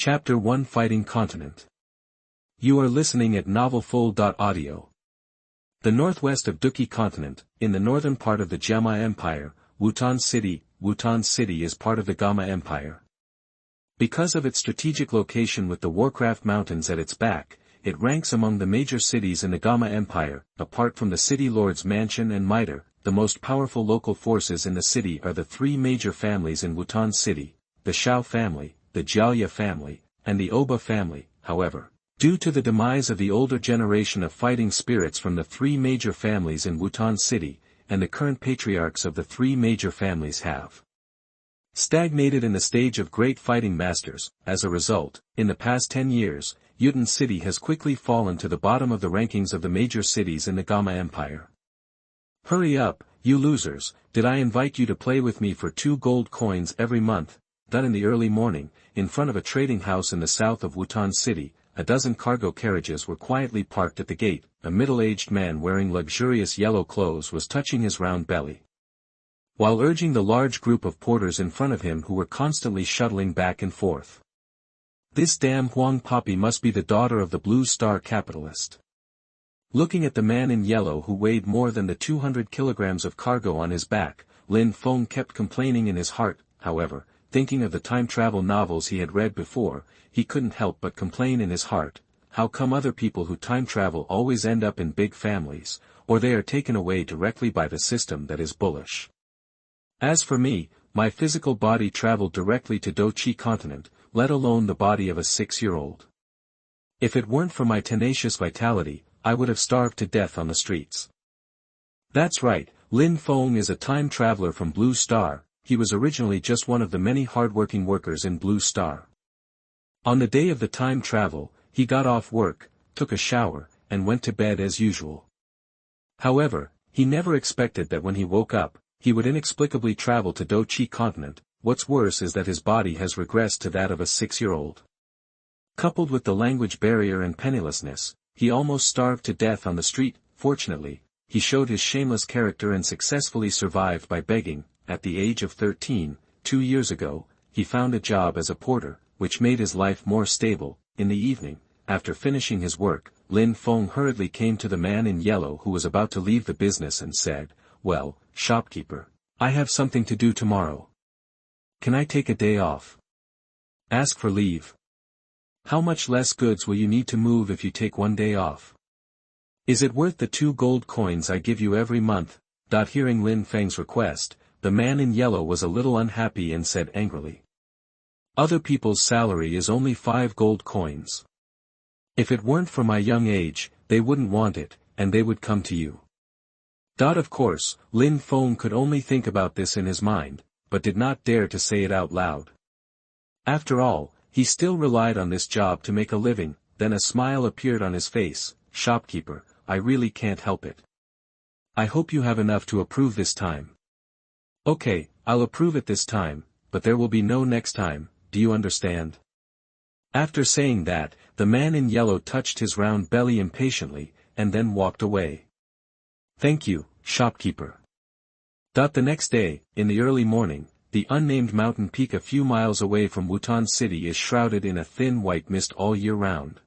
Chapter 1 Fighting Continent. You are listening at novelfull.audio. The northwest of Dou Qi Continent, in the northern part of the Jia Empire, Wutan City is part of the Gama Empire. Because of its strategic location with the Warcraft mountains at its back, it ranks among the major cities in the Gama Empire. Apart from the city lord's mansion and mitre, the most powerful local forces in the city are the three major families in Wutan City, the Shao family, the Jiaoya family, and the Oba family. However, due to the demise of the older generation of fighting spirits from the three major families in Wutan City, and the current patriarchs of the three major families have stagnated in the stage of great fighting masters. As a result, in the past 10 years, Wutan City has quickly fallen to the bottom of the rankings of the major cities in the Gama Empire. Hurry up, you losers, did I invite you to play with me for 2 gold coins every month? Done in the early morning, in front of a trading house in the south of Wutan City, a dozen cargo carriages were quietly parked at the gate. A middle-aged man wearing luxurious yellow clothes was touching his round belly, while urging the large group of porters in front of him who were constantly shuttling back and forth. This damn Huang Poppy must be the daughter of the Blue Star capitalist. Looking at the man in yellow who weighed more than the 200 kilograms of cargo on his back, Lin Feng kept complaining in his heart. However, thinking of the time travel novels he had read before, he couldn't help but complain in his heart. How come other people who time travel always end up in big families, or they are taken away directly by the system that is bullish? As for me, my physical body traveled directly to Dou Qi Continent, let alone the body of a 6-year-old. If it weren't for my tenacious vitality, I would have starved to death on the streets. That's right, Lin Feng is a time traveler from Blue Star. He was originally just one of the many hardworking workers in Blue Star. On the day of the time travel, he got off work, took a shower, and went to bed as usual. However, he never expected that when he woke up, he would inexplicably travel to Dou Qi Continent. What's worse is that his body has regressed to that of a 6-year-old. Coupled with the language barrier and pennilessness, he almost starved to death on the street. Fortunately, he showed his shameless character and successfully survived by begging. At the age of 13, 2 years ago, he found a job as a porter, which made his life more stable. In the evening, after finishing his work, Lin Feng hurriedly came to the man in yellow who was about to leave the business and said, "Well, shopkeeper, I have something to do tomorrow. Can I take a day off? Ask for leave. How much less goods will you need to move if you take 1 day off? Is it worth the 2 gold coins I give you every month?" Hearing Lin Feng's request, the man in yellow was a little unhappy and said angrily, "Other people's salary is only 5 gold coins. If it weren't for my young age, they wouldn't want it, and they would come to you." Of course, Lin Feng could only think about this in his mind, but did not dare to say it out loud. After all, he still relied on this job to make a living. Then a smile appeared on his face. "Shopkeeper, I really can't help it. I hope you have enough to approve this time." "Okay, I'll approve it this time, but there will be no next time, do you understand?" After saying that, the man in yellow touched his round belly impatiently, and then walked away. "Thank you, shopkeeper." The next day, in the early morning, the unnamed mountain peak a few miles away from Wutan City is shrouded in a thin white mist all year round.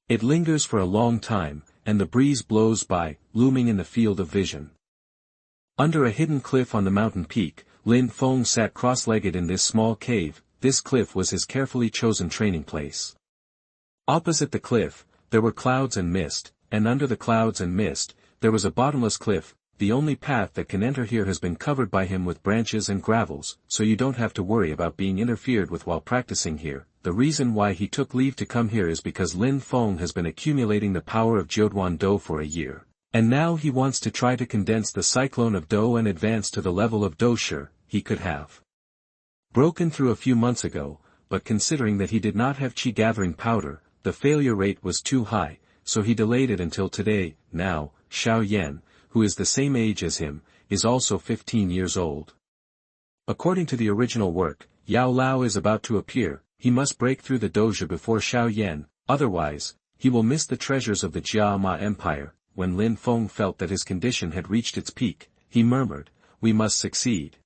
It lingers for a long time, and the breeze blows by, looming in the field of vision. Under a hidden cliff on the mountain peak, Lin Feng sat cross-legged in this small cave. This cliff was his carefully chosen training place. Opposite the cliff, there were clouds and mist, and under the clouds and mist, there was a bottomless cliff. The only path that can enter here has been covered by him with branches and gravels, so you don't have to worry about being interfered with while practicing here. The reason why he took leave to come here is because Lin Feng has been accumulating the power of Jiuduan Dou for a year. And now he wants to try to condense the cyclone of Dou and advance to the level of Dou Shi. He could have broken through a few months ago, but considering that he did not have qi gathering powder, the failure rate was too high, so he delayed it until today. Now, Xiao Yan, who is the same age as him, is also 15 years old. According to the original work, Yao Lao is about to appear. He must break through the doja before Xiao Yan, otherwise, he will miss the treasures of the Jia Empire. When Lin Feng felt that his condition had reached its peak, he murmured, "We must succeed."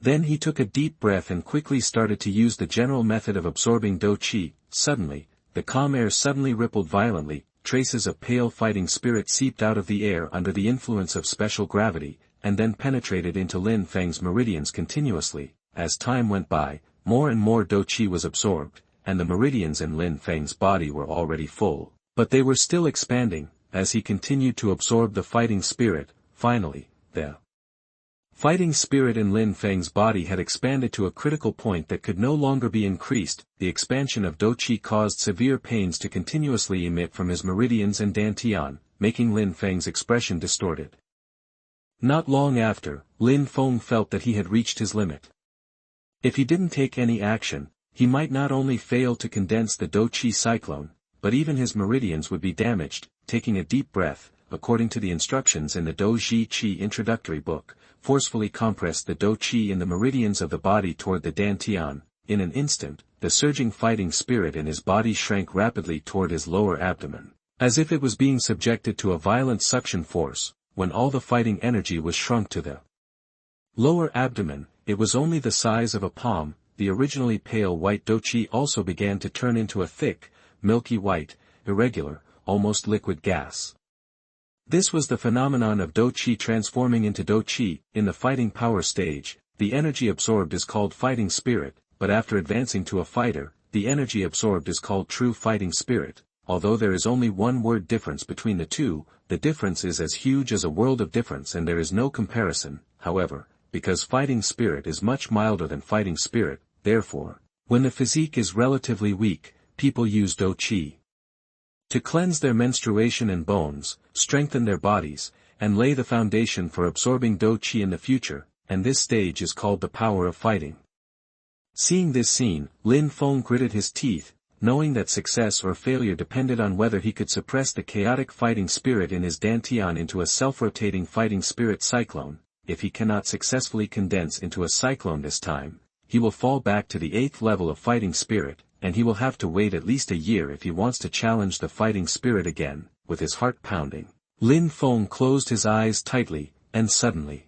Then he took a deep breath and quickly started to use the general method of absorbing Dou Qi. Suddenly, the calm air suddenly rippled violently, traces of pale fighting spirit seeped out of the air under the influence of special gravity, and then penetrated into Lin Feng's meridians continuously. As time went by, more and more Dou Qi was absorbed, and the meridians in Lin Feng's body were already full, but they were still expanding, as he continued to absorb the fighting spirit. Finally, the fighting spirit in Lin Feng's body had expanded to a critical point that could no longer be increased. The expansion of Dou Qi caused severe pains to continuously emit from his meridians and dantian, making Lin Feng's expression distorted. Not long after, Lin Feng felt that he had reached his limit. If he didn't take any action, he might not only fail to condense the Dou Qi cyclone, but even his meridians would be damaged. Taking a deep breath, according to the instructions in the Dou Qi introductory book, forcefully compressed the Dou Qi in the meridians of the body toward the dantian. In an instant, the surging fighting spirit in his body shrank rapidly toward his lower abdomen, as if it was being subjected to a violent suction force. When all the fighting energy was shrunk to the lower abdomen, it was only the size of a palm. The originally pale white Dou Qi also began to turn into a thick, milky white, irregular, almost liquid gas. This was the phenomenon of Dou Qi transforming into Dou Qi. In the fighting power stage, the energy absorbed is called fighting spirit, but after advancing to a fighter, the energy absorbed is called true fighting spirit. Although there is only one word difference between the two, the difference is as huge as a world of difference and there is no comparison. However, because fighting spirit is much milder than fighting spirit, therefore, when the physique is relatively weak, people use Dou Qi to cleanse their menstruation and bones, strengthen their bodies, and lay the foundation for absorbing Dou Qi in the future, and this stage is called the power of fighting. Seeing this scene, Lin Feng gritted his teeth, knowing that success or failure depended on whether he could suppress the chaotic fighting spirit in his dantian into a self-rotating fighting spirit cyclone. If he cannot successfully condense into a cyclone this time, he will fall back to the 8th level of fighting spirit, and he will have to wait at least a year if he wants to challenge the fighting spirit again. With his heart pounding, Lin Feng closed his eyes tightly, and suddenly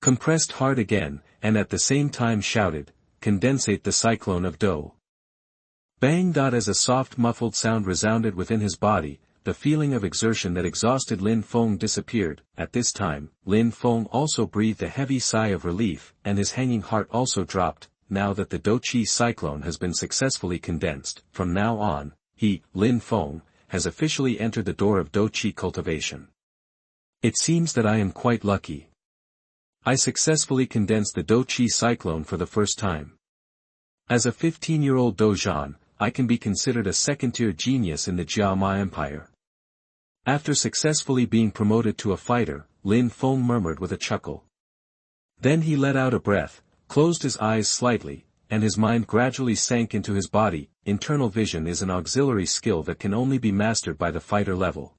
compressed hard again, and at the same time shouted, "Condensate the cyclone of Dou." Bang! As a soft muffled sound resounded within his body, the feeling of exertion that exhausted Lin Feng disappeared. At this time, Lin Feng also breathed a heavy sigh of relief, and his hanging heart also dropped. Now that the Dou Qi cyclone has been successfully condensed, from now on, he, Lin Feng, has officially entered the door of Dou Qi cultivation. It seems that I am quite lucky. I successfully condensed the Dou Qi cyclone for the first time. As a 15-year-old Douzhan, I can be considered a second-tier genius in the Jiama Empire. After successfully being promoted to a fighter, Lin Feng murmured with a chuckle. Then he let out a breath, closed his eyes slightly, and his mind gradually sank into his body. Internal vision is an auxiliary skill that can only be mastered by the fighter level.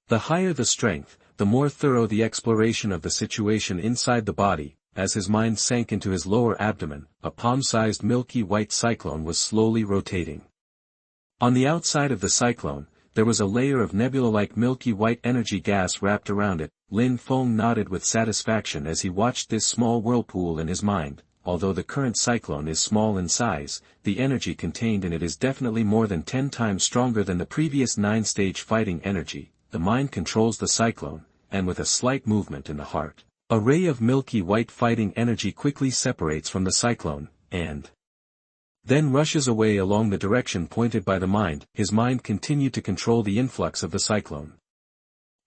The higher the strength, the more thorough the exploration of the situation inside the body. As his mind sank into his lower abdomen, a palm-sized milky white cyclone was slowly rotating. On the outside of the cyclone, there was a layer of nebula-like milky white energy gas wrapped around it. Lin Feng nodded with satisfaction as he watched this small whirlpool in his mind. Although the current cyclone is small in size, the energy contained in it is definitely more than 10 times stronger than the previous 9-stage fighting energy. The mind controls the cyclone, and with a slight movement in the heart, a ray of milky white fighting energy quickly separates from the cyclone, and then rushes away along the direction pointed by the mind. His mind continued to control the influx of the cyclone.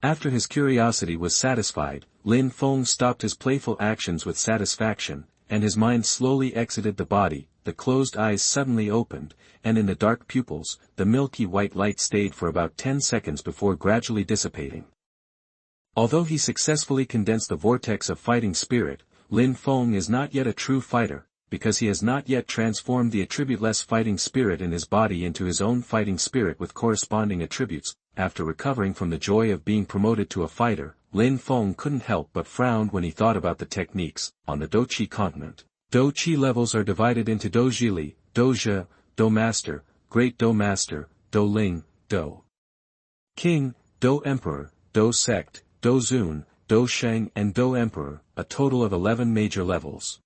After his curiosity was satisfied, Lin Feng stopped his playful actions with satisfaction, and his mind slowly exited the body. The closed eyes suddenly opened, and in the dark pupils, the milky white light stayed for about 10 seconds before gradually dissipating. Although he successfully condensed the vortex of fighting spirit, Lin Feng is not yet a true fighter, because he has not yet transformed the attributeless fighting spirit in his body into his own fighting spirit with corresponding attributes. After recovering from the joy of being promoted to a fighter, Lin Feng couldn't help but frown when he thought about the techniques. On the Dou Qi Continent, Dou Qi levels are divided into Dou Zhi, Dou Zhi, Dou Master, Great Dou Master, Dou Ling, Dou King, Dou Emperor, Dou Sect, Dou Zun, Dou Sheng and Dou Emperor, a total of 11 major levels.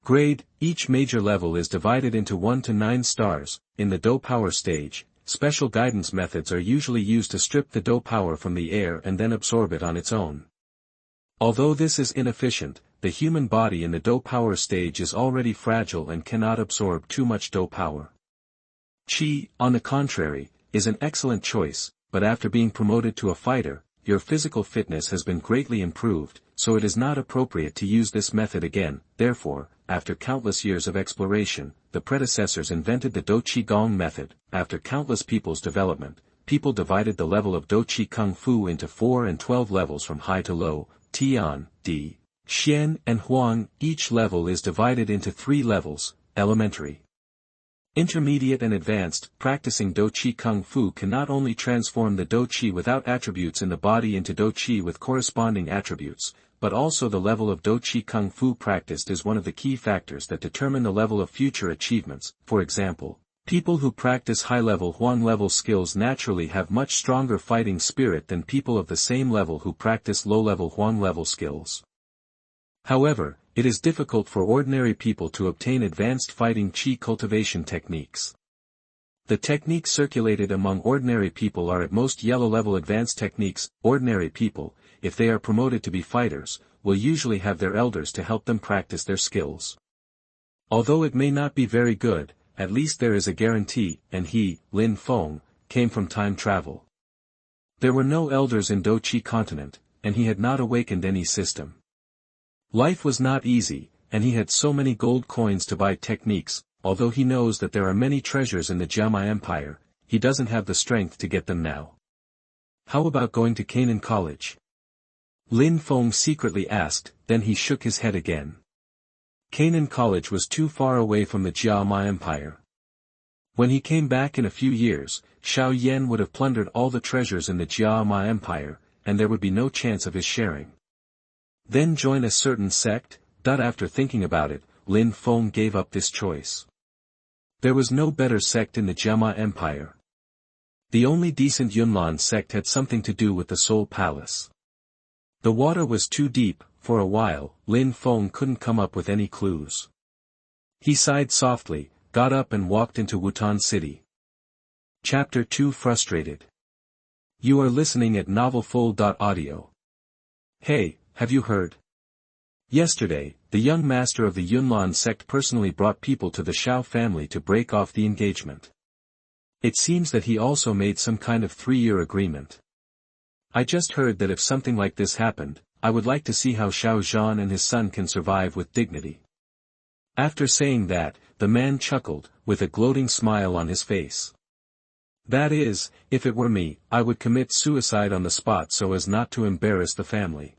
Grade: each major level is divided into 1 to 9 stars. In the Dou power stage, special guidance methods are usually used to strip the Dou power from the air and then absorb it on its own. Although this is inefficient, the human body in the Dou power stage is already fragile and cannot absorb too much Dou power. Qi, on the contrary, is an excellent choice, but after being promoted to a fighter, your physical fitness has been greatly improved, so it is not appropriate to use this method again. Therefore, after countless years of exploration, the predecessors invented the Dou Qi Gong method. After countless people's development, people divided the level of Dou Qi Kung Fu into 4 and 12 levels from high to low, Tian, Di, Xian and Huang. Each level is divided into 3 levels, elementary, intermediate and advanced. Practicing Dou Qi Kung Fu can not only transform the Dou Qi without attributes in the body into Dou Qi with corresponding attributes, but also the level of Dou Qi Kung Fu practiced is one of the key factors that determine the level of future achievements. For example, people who practice high-level Huang-level skills naturally have much stronger fighting spirit than people of the same level who practice low-level Huang-level skills. However, it is difficult for ordinary people to obtain advanced fighting Qi cultivation techniques. The techniques circulated among ordinary people are at most yellow-level advanced techniques. Ordinary people, if they are promoted to be fighters, will usually have their elders to help them practice their skills. Although it may not be very good, at least there is a guarantee, and he, Lin Feng, came from time travel. There were no elders in Dou Qi Continent, and he had not awakened any system. Life was not easy, and he had so many gold coins to buy techniques. Although he knows that there are many treasures in the Jiama Empire, he doesn't have the strength to get them now. How about going to Canaan College? Lin Feng secretly asked, then he shook his head again. Canaan College was too far away from the Jiama Empire. When he came back in a few years, Xiao Yan would have plundered all the treasures in the Jiama Empire, and there would be no chance of his sharing. Then join a certain sect? After thinking about it, Lin Feng gave up this choice. There was no better sect in the Jiama Empire. The only decent Yunlan sect had something to do with the Soul Palace. The water was too deep. For a while, Lin Feng couldn't come up with any clues. He sighed softly, got up and walked into Wutan City. Chapter 2 Frustrated. You are listening at novelfull.audio. Hey, have you heard? Yesterday, the young master of the Yunlan sect personally brought people to the Shao family to break off the engagement. It seems that he also made some kind of 3-year agreement. I just heard that if something like this happened, I would like to see how Xiao Zhan and his son can survive with dignity. After saying that, the man chuckled, with a gloating smile on his face. That is, if it were me, I would commit suicide on the spot so as not to embarrass the family.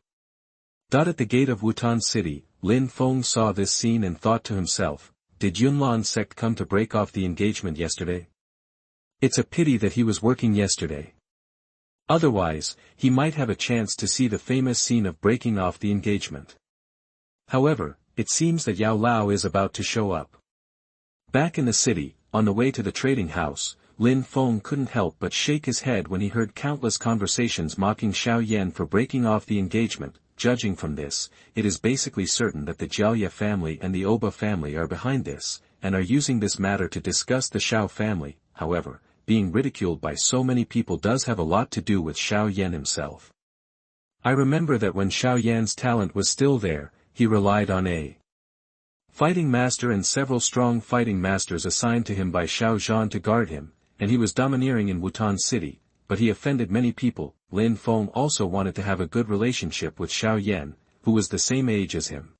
At the gate of Wutan City, Lin Feng saw this scene and thought to himself, did Yunlan sect come to break off the engagement yesterday? It's a pity that he was working yesterday. Otherwise, he might have a chance to see the famous scene of breaking off the engagement. However, it seems that Yao Lao is about to show up. Back in the city, on the way to the trading house, Lin Feng couldn't help but shake his head when he heard countless conversations mocking Xiao Yan for breaking off the engagement. Judging from this, it is basically certain that the Jiaoye family and the Oba family are behind this, and are using this matter to discuss the Shao family. However, being ridiculed by so many people does have a lot to do with Xiao Yan himself. I remember that when Xiao Yan's talent was still there, he relied on a fighting master and several strong fighting masters assigned to him by Xiao Zhan to guard him, and he was domineering in Wutan City, but he offended many people. Lin Feng also wanted to have a good relationship with Xiao Yan, who was the same age as him.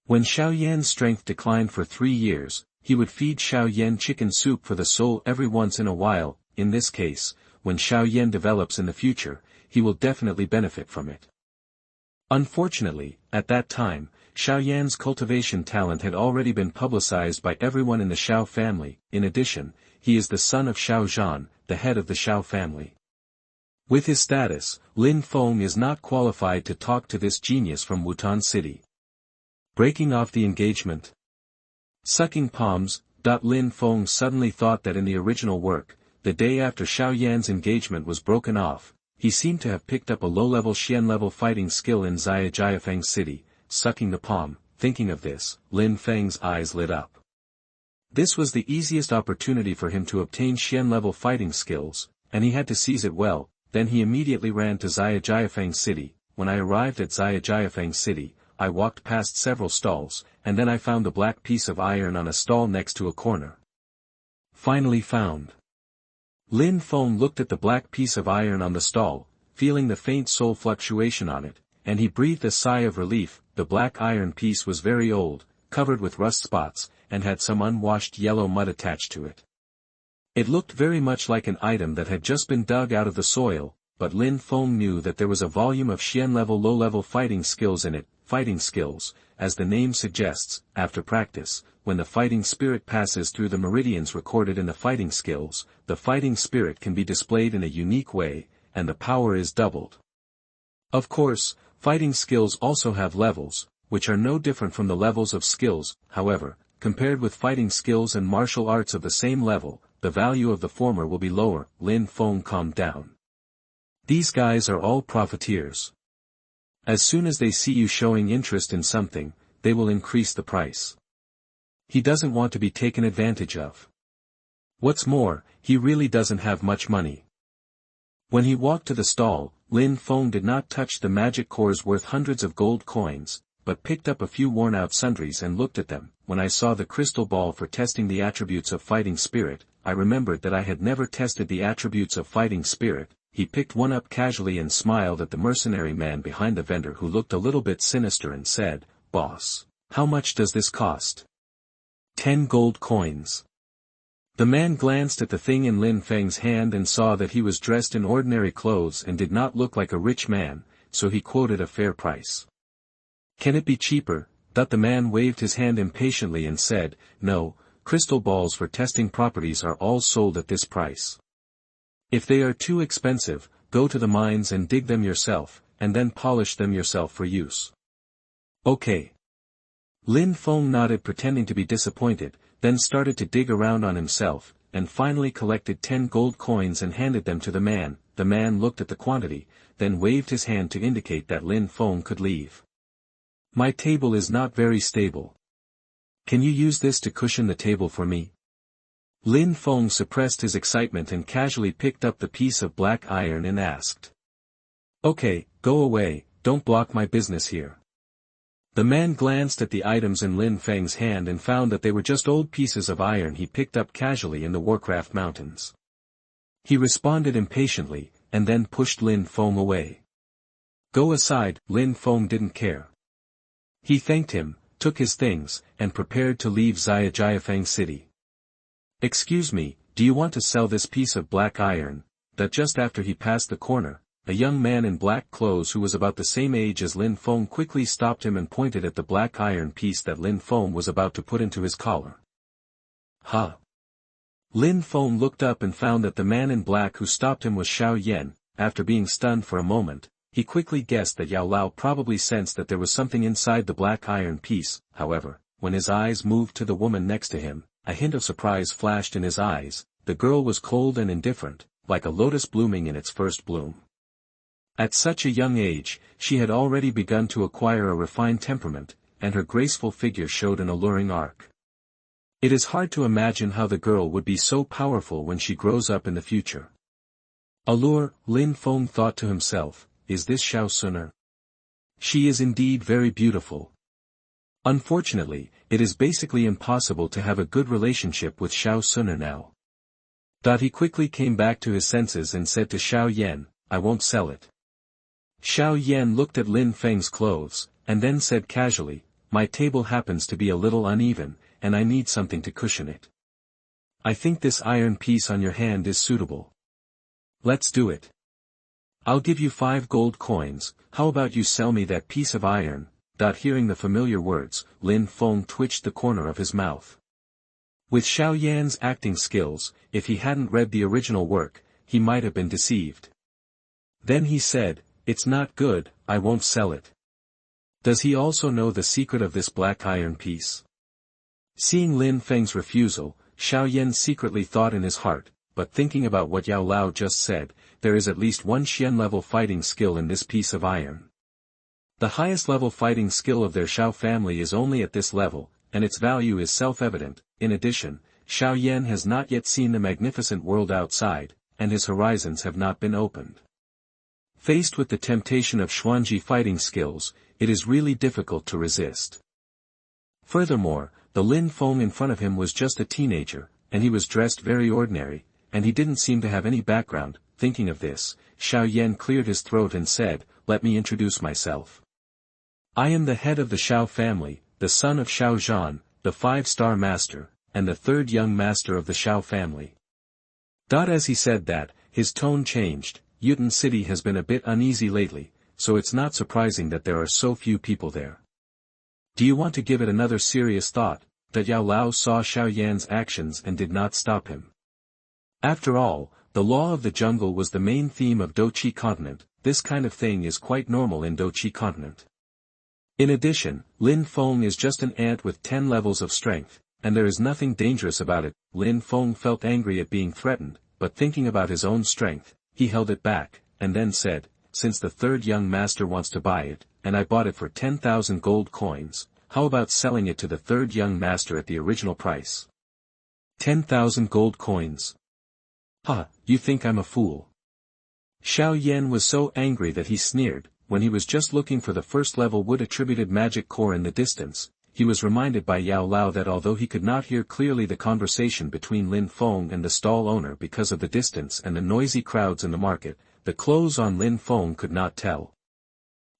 When Xiao Yan's strength declined for 3 years, he would feed Xiao Yan chicken soup for the soul every once in a while. In this case, when Xiao Yan develops in the future, he will definitely benefit from it. Unfortunately, at that time, Xiao Yan's cultivation talent had already been publicized by everyone in the Shao family. In addition, he is the son of Xiao Zhan, the head of the Shao family. With his status, Lin Feng is not qualified to talk to this genius from Wutan City. Breaking off the engagement. Sucking palms. Lin Feng suddenly thought that in the original work, the day after Xiao Yan's engagement was broken off, he seemed to have picked up a low-level Xian-level fighting skill in Jiafeng City. Sucking the palm, thinking of this, Lin Feng's eyes lit up. This was the easiest opportunity for him to obtain Xian-level fighting skills, and he had to seize it well. Then he immediately ran to Jiafeng City. When I arrived at Jiafeng City, I walked past several stalls, and then I found the black piece of iron on a stall next to a corner. Finally found. Lin Feng looked at the black piece of iron on the stall, feeling the faint soul fluctuation on it, and he breathed a sigh of relief. The black iron piece was very old, covered with rust spots, and had some unwashed yellow mud attached to it. It looked very much like an item that had just been dug out of the soil, but Lin Feng knew that there was a volume of Xian-level low-level fighting skills in it. Fighting skills, as the name suggests, after practice, when the fighting spirit passes through the meridians recorded in the fighting skills, the fighting spirit can be displayed in a unique way, and the power is doubled. Of course, fighting skills also have levels, which are no different from the levels of skills. However, compared with fighting skills and martial arts of the same level, the value of the former will be lower. Lin Feng calmed down. These guys are all profiteers. As soon as they see you showing interest in something, they will increase the price. He doesn't want to be taken advantage of. What's more, he really doesn't have much money. When he walked to the stall, Lin Feng did not touch the magic cores worth hundreds of gold coins, but picked up a few worn-out sundries and looked at them. When I saw the crystal ball for testing the attributes of fighting spirit, I remembered that I had never tested the attributes of fighting spirit. He picked one up casually and smiled at the mercenary man behind the vendor who looked a little bit sinister and said, "Boss, how much does this cost?" 10 gold coins. The man glanced at the thing in Lin Feng's hand and saw that he was dressed in ordinary clothes and did not look like a rich man, so he quoted a fair price. "Can it be cheaper?" The man waved his hand impatiently and said, "No, crystal balls for testing properties are all sold at this price. If they are too expensive, go to the mines and dig them yourself, and then polish them yourself for use." "Okay." Lin Feng nodded, pretending to be disappointed, then started to dig around on himself, and finally collected 10 gold coins and handed them to the man. The man looked at the quantity, then waved his hand to indicate that Lin Feng could leave. "My table is not very stable. Can you use this to cushion the table for me?" Lin Feng suppressed his excitement and casually picked up the piece of black iron and asked. "Okay, go away, don't block my business here." The man glanced at the items in Lin Feng's hand and found that they were just old pieces of iron he picked up casually in the Warcraft mountains. He responded impatiently, and then pushed Lin Feng away. "Go aside." Lin Feng didn't care. He thanked him, took his things, and prepared to leave Jiafeng City. "Excuse me, do you want to sell this piece of black iron?" That just after he passed the corner, a young man in black clothes who was about the same age as Lin Feng quickly stopped him and pointed at the black iron piece that Lin Feng was about to put into his collar. "Huh?" Lin Feng looked up and found that the man in black who stopped him was Xiao Yan. After being stunned for a moment, he quickly guessed that Yao Lao probably sensed that there was something inside the black iron piece. However, when his eyes moved to the woman next to him, a hint of surprise flashed in his eyes. The girl was cold and indifferent, like a lotus blooming in its first bloom. At such a young age, she had already begun to acquire a refined temperament, and her graceful figure showed an alluring arc. It is hard to imagine how the girl would be so powerful when she grows up in the future. Allure, Lin Feng thought to himself, is this Xiao Suner? She is indeed very beautiful. Unfortunately, it is basically impossible to have a good relationship with Xiao Suner now. He quickly came back to his senses and said to Xiao Yan, "I won't sell it." Xiao Yan looked at Lin Feng's clothes, and then said casually, "My table happens to be a little uneven, and I need something to cushion it. I think this iron piece on your hand is suitable. Let's do it. I'll give you 5 gold coins. How about you sell me that piece of iron?" Hearing the familiar words, Lin Feng twitched the corner of his mouth. With Xiao Yan's acting skills, if he hadn't read the original work, he might have been deceived. Then he said, "It's not good, I won't sell it." Does he also know the secret of this black iron piece? Seeing Lin Feng's refusal, Xiao Yan secretly thought in his heart, but thinking about what Yao Lao just said, there is at least one Xian-level fighting skill in this piece of iron. The highest level fighting skill of their Shao family is only at this level, and its value is self-evident. In addition, Xiao Yan has not yet seen the magnificent world outside, and his horizons have not been opened. Faced with the temptation of Xuanji fighting skills, it is really difficult to resist. Furthermore, the Lin Feng in front of him was just a teenager, and he was dressed very ordinary, and he didn't seem to have any background. Thinking of this, Xiao Yan cleared his throat and said, "Let me introduce myself. I am the head of the Xiao family, the son of Xiao Zhan, the 5-star master, and the 3rd young master of the Xiao family." As he said that, his tone changed. Yutun City has been a bit uneasy lately, so it's not surprising that there are so few people there. Do you want to give it another serious thought? That Yao Lao saw Xiao Yan's actions and did not stop him. After all, the law of the jungle was the main theme of Dou Qi Continent. This kind of thing is quite normal in Dou Qi Continent. In addition, Lin Feng is just an ant with 10 levels of strength, and there is nothing dangerous about it. Lin Feng felt angry at being threatened, but thinking about his own strength, he held it back, and then said, "Since the 3rd young master wants to buy it, and I bought it for 10,000 gold coins, how about selling it to the 3rd young master at the original price? 10,000 gold coins. Ha, you think I'm a fool?" Xiao Yan was so angry that he sneered. When he was just looking for the 1st level wood-attributed magic core in the distance, he was reminded by Yao Lao that although he could not hear clearly the conversation between Lin Feng and the stall owner because of the distance and the noisy crowds in the market, the clothes on Lin Feng could not tell.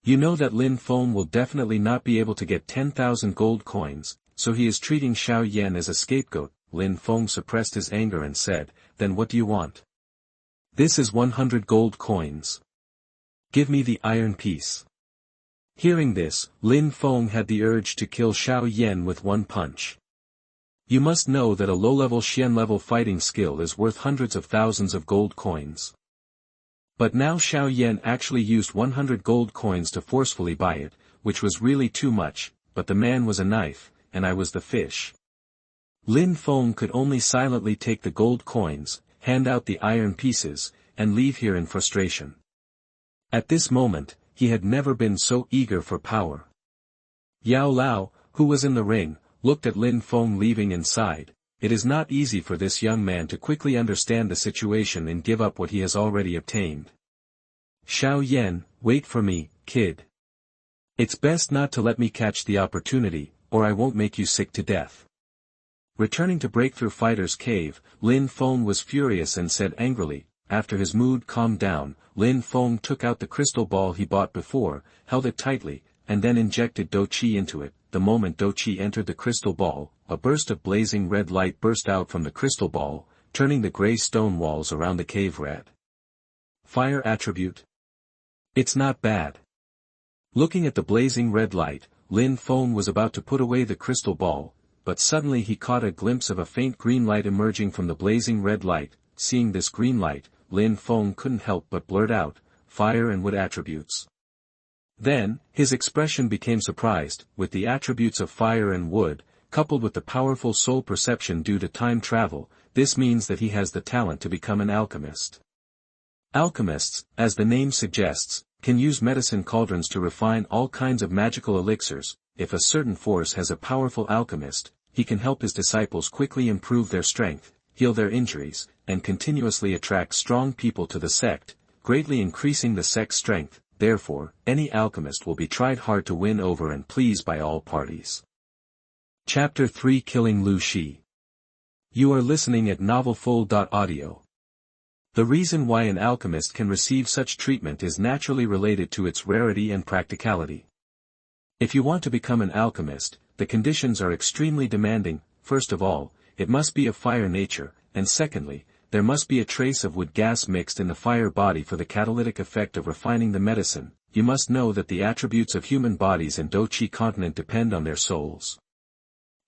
You know that Lin Feng will definitely not be able to get 10,000 gold coins, so he is treating Xiao Yan as a scapegoat. Lin Feng suppressed his anger and said, "Then what do you want?" "This is 100 gold coins. Give me the iron piece." Hearing this, Lin Feng had the urge to kill Xiao Yan with one punch. You must know that a low-level Xian-level fighting skill is worth hundreds of thousands of gold coins. But now Xiao Yan actually used 100 gold coins to forcefully buy it, which was really too much, but the man was a knife, and I was the fish. Lin Feng could only silently take the gold coins, hand out the iron pieces, and leave here in frustration. At this moment, he had never been so eager for power. Yao Lao, who was in the ring, looked at Lin Feng leaving inside. It is not easy for this young man to quickly understand the situation and give up what he has already obtained. "Xiao Yan, wait for me, kid. It's best not to let me catch the opportunity, or I won't make you sick to death." Returning to Breakthrough Fighter's cave, Lin Feng was furious and said angrily. After his mood calmed down, Lin Feng took out the crystal ball he bought before, held it tightly, and then injected Dou Qi into it. The moment Dou Qi entered the crystal ball, a burst of blazing red light burst out from the crystal ball, turning the gray stone walls around the cave red. Fire attribute? It's not bad. Looking at the blazing red light, Lin Feng was about to put away the crystal ball, but suddenly he caught a glimpse of a faint green light emerging from the blazing red light. Seeing this green light, Lin Feng couldn't help but blurt out, "Fire and wood attributes." Then, his expression became surprised. With the attributes of fire and wood, coupled with the powerful soul perception due to time travel, this means that he has the talent to become an alchemist. Alchemists, as the name suggests, can use medicine cauldrons to refine all kinds of magical elixirs. If a certain force has a powerful alchemist, he can help his disciples quickly improve their strength, heal their injuries, and continuously attract strong people to the sect, greatly increasing the sect's strength. Therefore, any alchemist will be tried hard to win over and please by all parties. Chapter 3 Killing Liu Xi. You are listening at novelfull.audio. The reason why an alchemist can receive such treatment is naturally related to its rarity and practicality. If you want to become an alchemist, the conditions are extremely demanding. First of all, it must be of fire nature, and secondly, there must be a trace of wood gas mixed in the fire body for the catalytic effect of refining the medicine. You must know that the attributes of human bodies in Dou Qi Continent depend on their souls.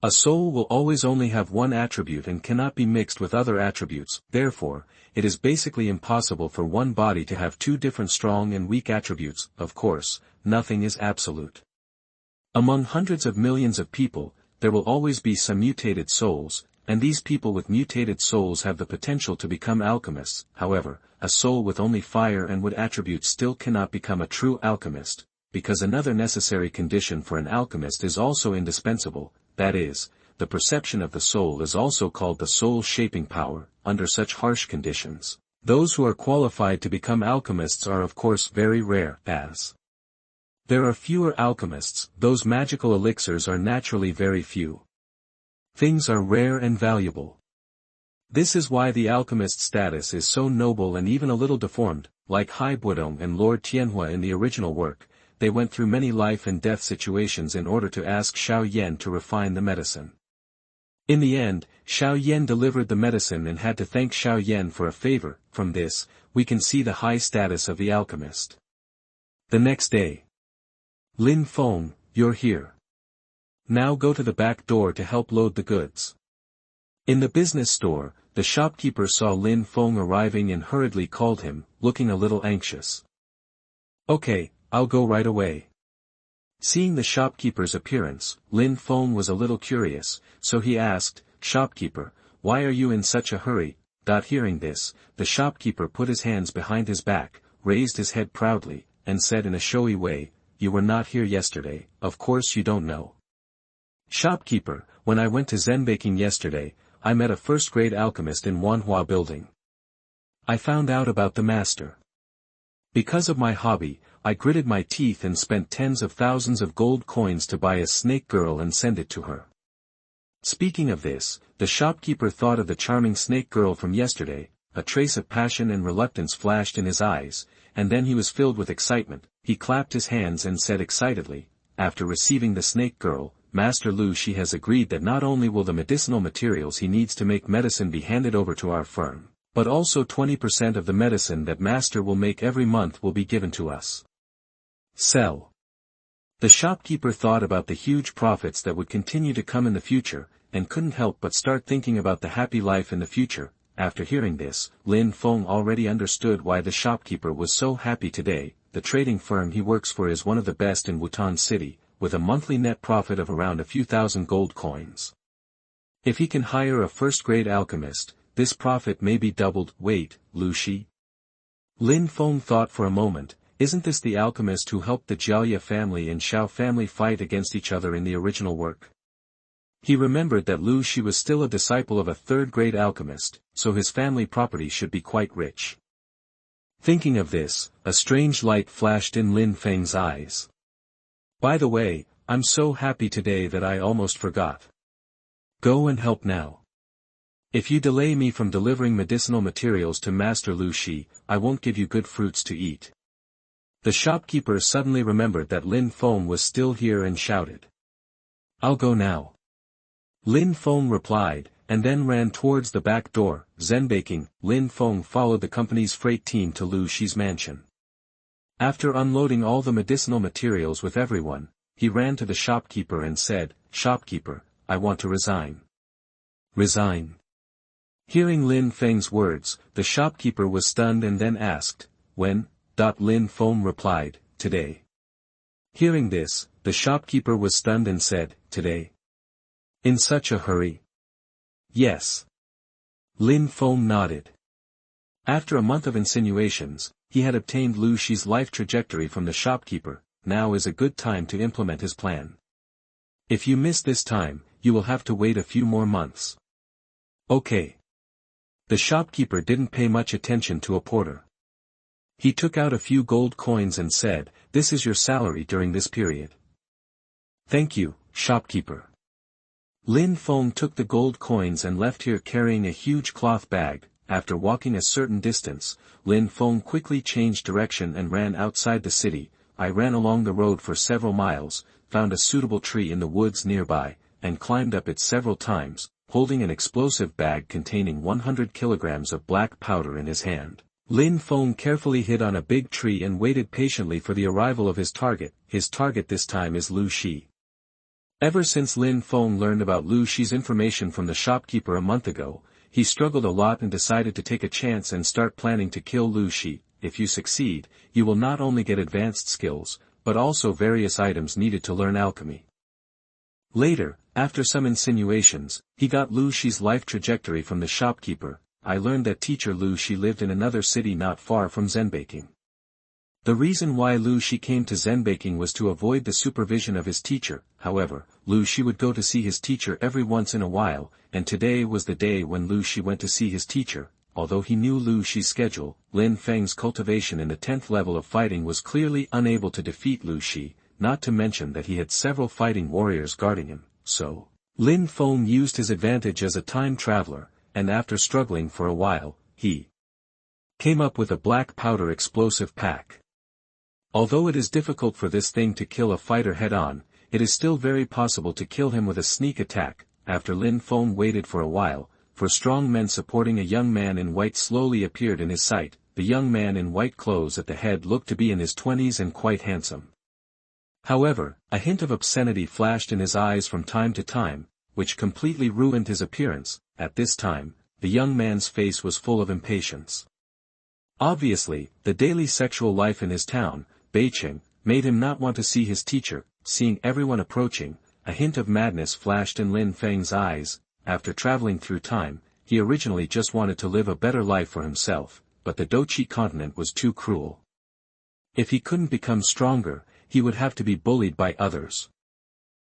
A soul will always only have one attribute and cannot be mixed with other attributes. Therefore, it is basically impossible for one body to have two different strong and weak attributes. Of course, nothing is absolute. Among hundreds of millions of people, there will always be some mutated souls, and these people with mutated souls have the potential to become alchemists. However, a soul with only fire and wood attributes still cannot become a true alchemist, because another necessary condition for an alchemist is also indispensable, that is, the perception of the soul is also called the soul-shaping power. Under such harsh conditions, those who are qualified to become alchemists are of course very rare, as there are fewer alchemists, those magical elixirs are naturally very few. Things are rare and valuable. This is why the alchemist status is so noble and even a little deformed. Like Hai Buodong and Lord Tianhua in the original work, they went through many life and death situations in order to ask Xiao Yan to refine the medicine. In the end, Xiao Yan delivered the medicine and had to thank Xiao Yan for a favor. From this, we can see the high status of the alchemist. The next day. Lin Feng, you're here. Now go to the back door to help load the goods. In the business store, the shopkeeper saw Lin Feng arriving and hurriedly called him, looking a little anxious. Okay, I'll go right away. Seeing the shopkeeper's appearance, Lin Feng was a little curious, so he asked, Shopkeeper, why are you in such a hurry? Hearing this, the shopkeeper put his hands behind his back, raised his head proudly, and said in a showy way, You were not here yesterday, of course you don't know. Shopkeeper, when I went to zenbaking yesterday, I met a first-grade alchemist in Wanhua building. I found out about the master. Because of my hobby, I gritted my teeth and spent tens of thousands of gold coins to buy a snake girl and send it to her. Speaking of this, the shopkeeper thought of the charming snake girl from yesterday, a trace of passion and reluctance flashed in his eyes, and then he was filled with excitement. He clapped his hands and said excitedly, After receiving the snake girl, Master Liu Xi has agreed that not only will the medicinal materials he needs to make medicine be handed over to our firm, but also 20% of the medicine that Master will make every month will be given to us. Sell. The shopkeeper thought about the huge profits that would continue to come in the future, and couldn't help but start thinking about the happy life in the future. After hearing this, Lin Feng already understood why the shopkeeper was so happy today. The trading firm he works for is one of the best in Wutan City, with a monthly net profit of around a few thousand gold coins. If he can hire a first-grade alchemist, this profit may be doubled. Wait, Liu Xi? Lin Feng thought for a moment, isn't this the alchemist who helped the Jiaoye family and Xiao family fight against each other in the original work? He remembered that Liu Xi was still a disciple of a third-grade alchemist, so his family property should be quite rich. Thinking of this, a strange light flashed in Lin Feng's eyes. By the way, I'm so happy today that I almost forgot. Go and help now. If you delay me from delivering medicinal materials to Master Liu Xi, I won't give you good fruits to eat. The shopkeeper suddenly remembered that Lin Feng was still here and shouted. I'll go now. Lin Feng replied, and then ran towards the back door. Zenbaking, Lin Feng followed the company's freight team to Liu Xi's mansion. After unloading all the medicinal materials with everyone, he ran to the shopkeeper and said, Shopkeeper, I want to resign. Resign. Hearing Lin Feng's words, the shopkeeper was stunned and then asked, When? Lin Feng replied, Today. Hearing this, the shopkeeper was stunned and said, Today? In such a hurry? Yes. Lin Feng nodded. After a month of insinuations, he had obtained Liu Xi's life trajectory from the shopkeeper. Now is a good time to implement his plan. If you miss this time, you will have to wait a few more months. Okay. The shopkeeper didn't pay much attention to a porter. He took out a few gold coins and said, This is your salary during this period. Thank you, shopkeeper. Lin Feng took the gold coins and left here carrying a huge cloth bag. After walking a certain distance, Lin Feng quickly changed direction and ran outside the city. I ran along the road for several miles, found a suitable tree in the woods nearby, and climbed up it several times, holding an explosive bag containing 100 kilograms of black powder in his hand. Lin Feng carefully hid on a big tree and waited patiently for the arrival of his target. His target this time is Liu Xi. Ever since Lin Feng learned about Liu Xi's information from the shopkeeper a month ago, he struggled a lot and decided to take a chance and start planning to kill Liu Xi. If you succeed, you will not only get advanced skills, but also various items needed to learn alchemy. Later, after some insinuations, he got Liu Xi's life trajectory from the shopkeeper. I learned that teacher Liu Xi lived in another city not far from zenbaking. The reason why Liu Xi came to zenbaking was to avoid the supervision of his teacher. However, Liu Xi would go to see his teacher every once in a while, and today was the day when Liu Xi went to see his teacher. Although he knew Liu Xi's schedule, Lin Feng's cultivation in the 10th level of fighting was clearly unable to defeat Liu Xi, not to mention that he had several fighting warriors guarding him, so Lin Feng used his advantage as a time traveler, and after struggling for a while, he came up with a black powder explosive pack. Although it is difficult for this thing to kill a fighter head-on, it is still very possible to kill him with a sneak attack. After Lin Feng waited for a while, for strong men supporting a young man in white slowly appeared in his sight. The young man in white clothes at the head looked to be in his 20s and quite handsome. However, a hint of obscenity flashed in his eyes from time to time, which completely ruined his appearance. At this time, the young man's face was full of impatience. Obviously, the daily sexual life in his town, Beiqing, made him not want to see his teacher. Seeing everyone approaching, a hint of madness flashed in Lin Feng's eyes. After traveling through time, he originally just wanted to live a better life for himself, but the Dou Qi Continent was too cruel. If he couldn't become stronger, he would have to be bullied by others.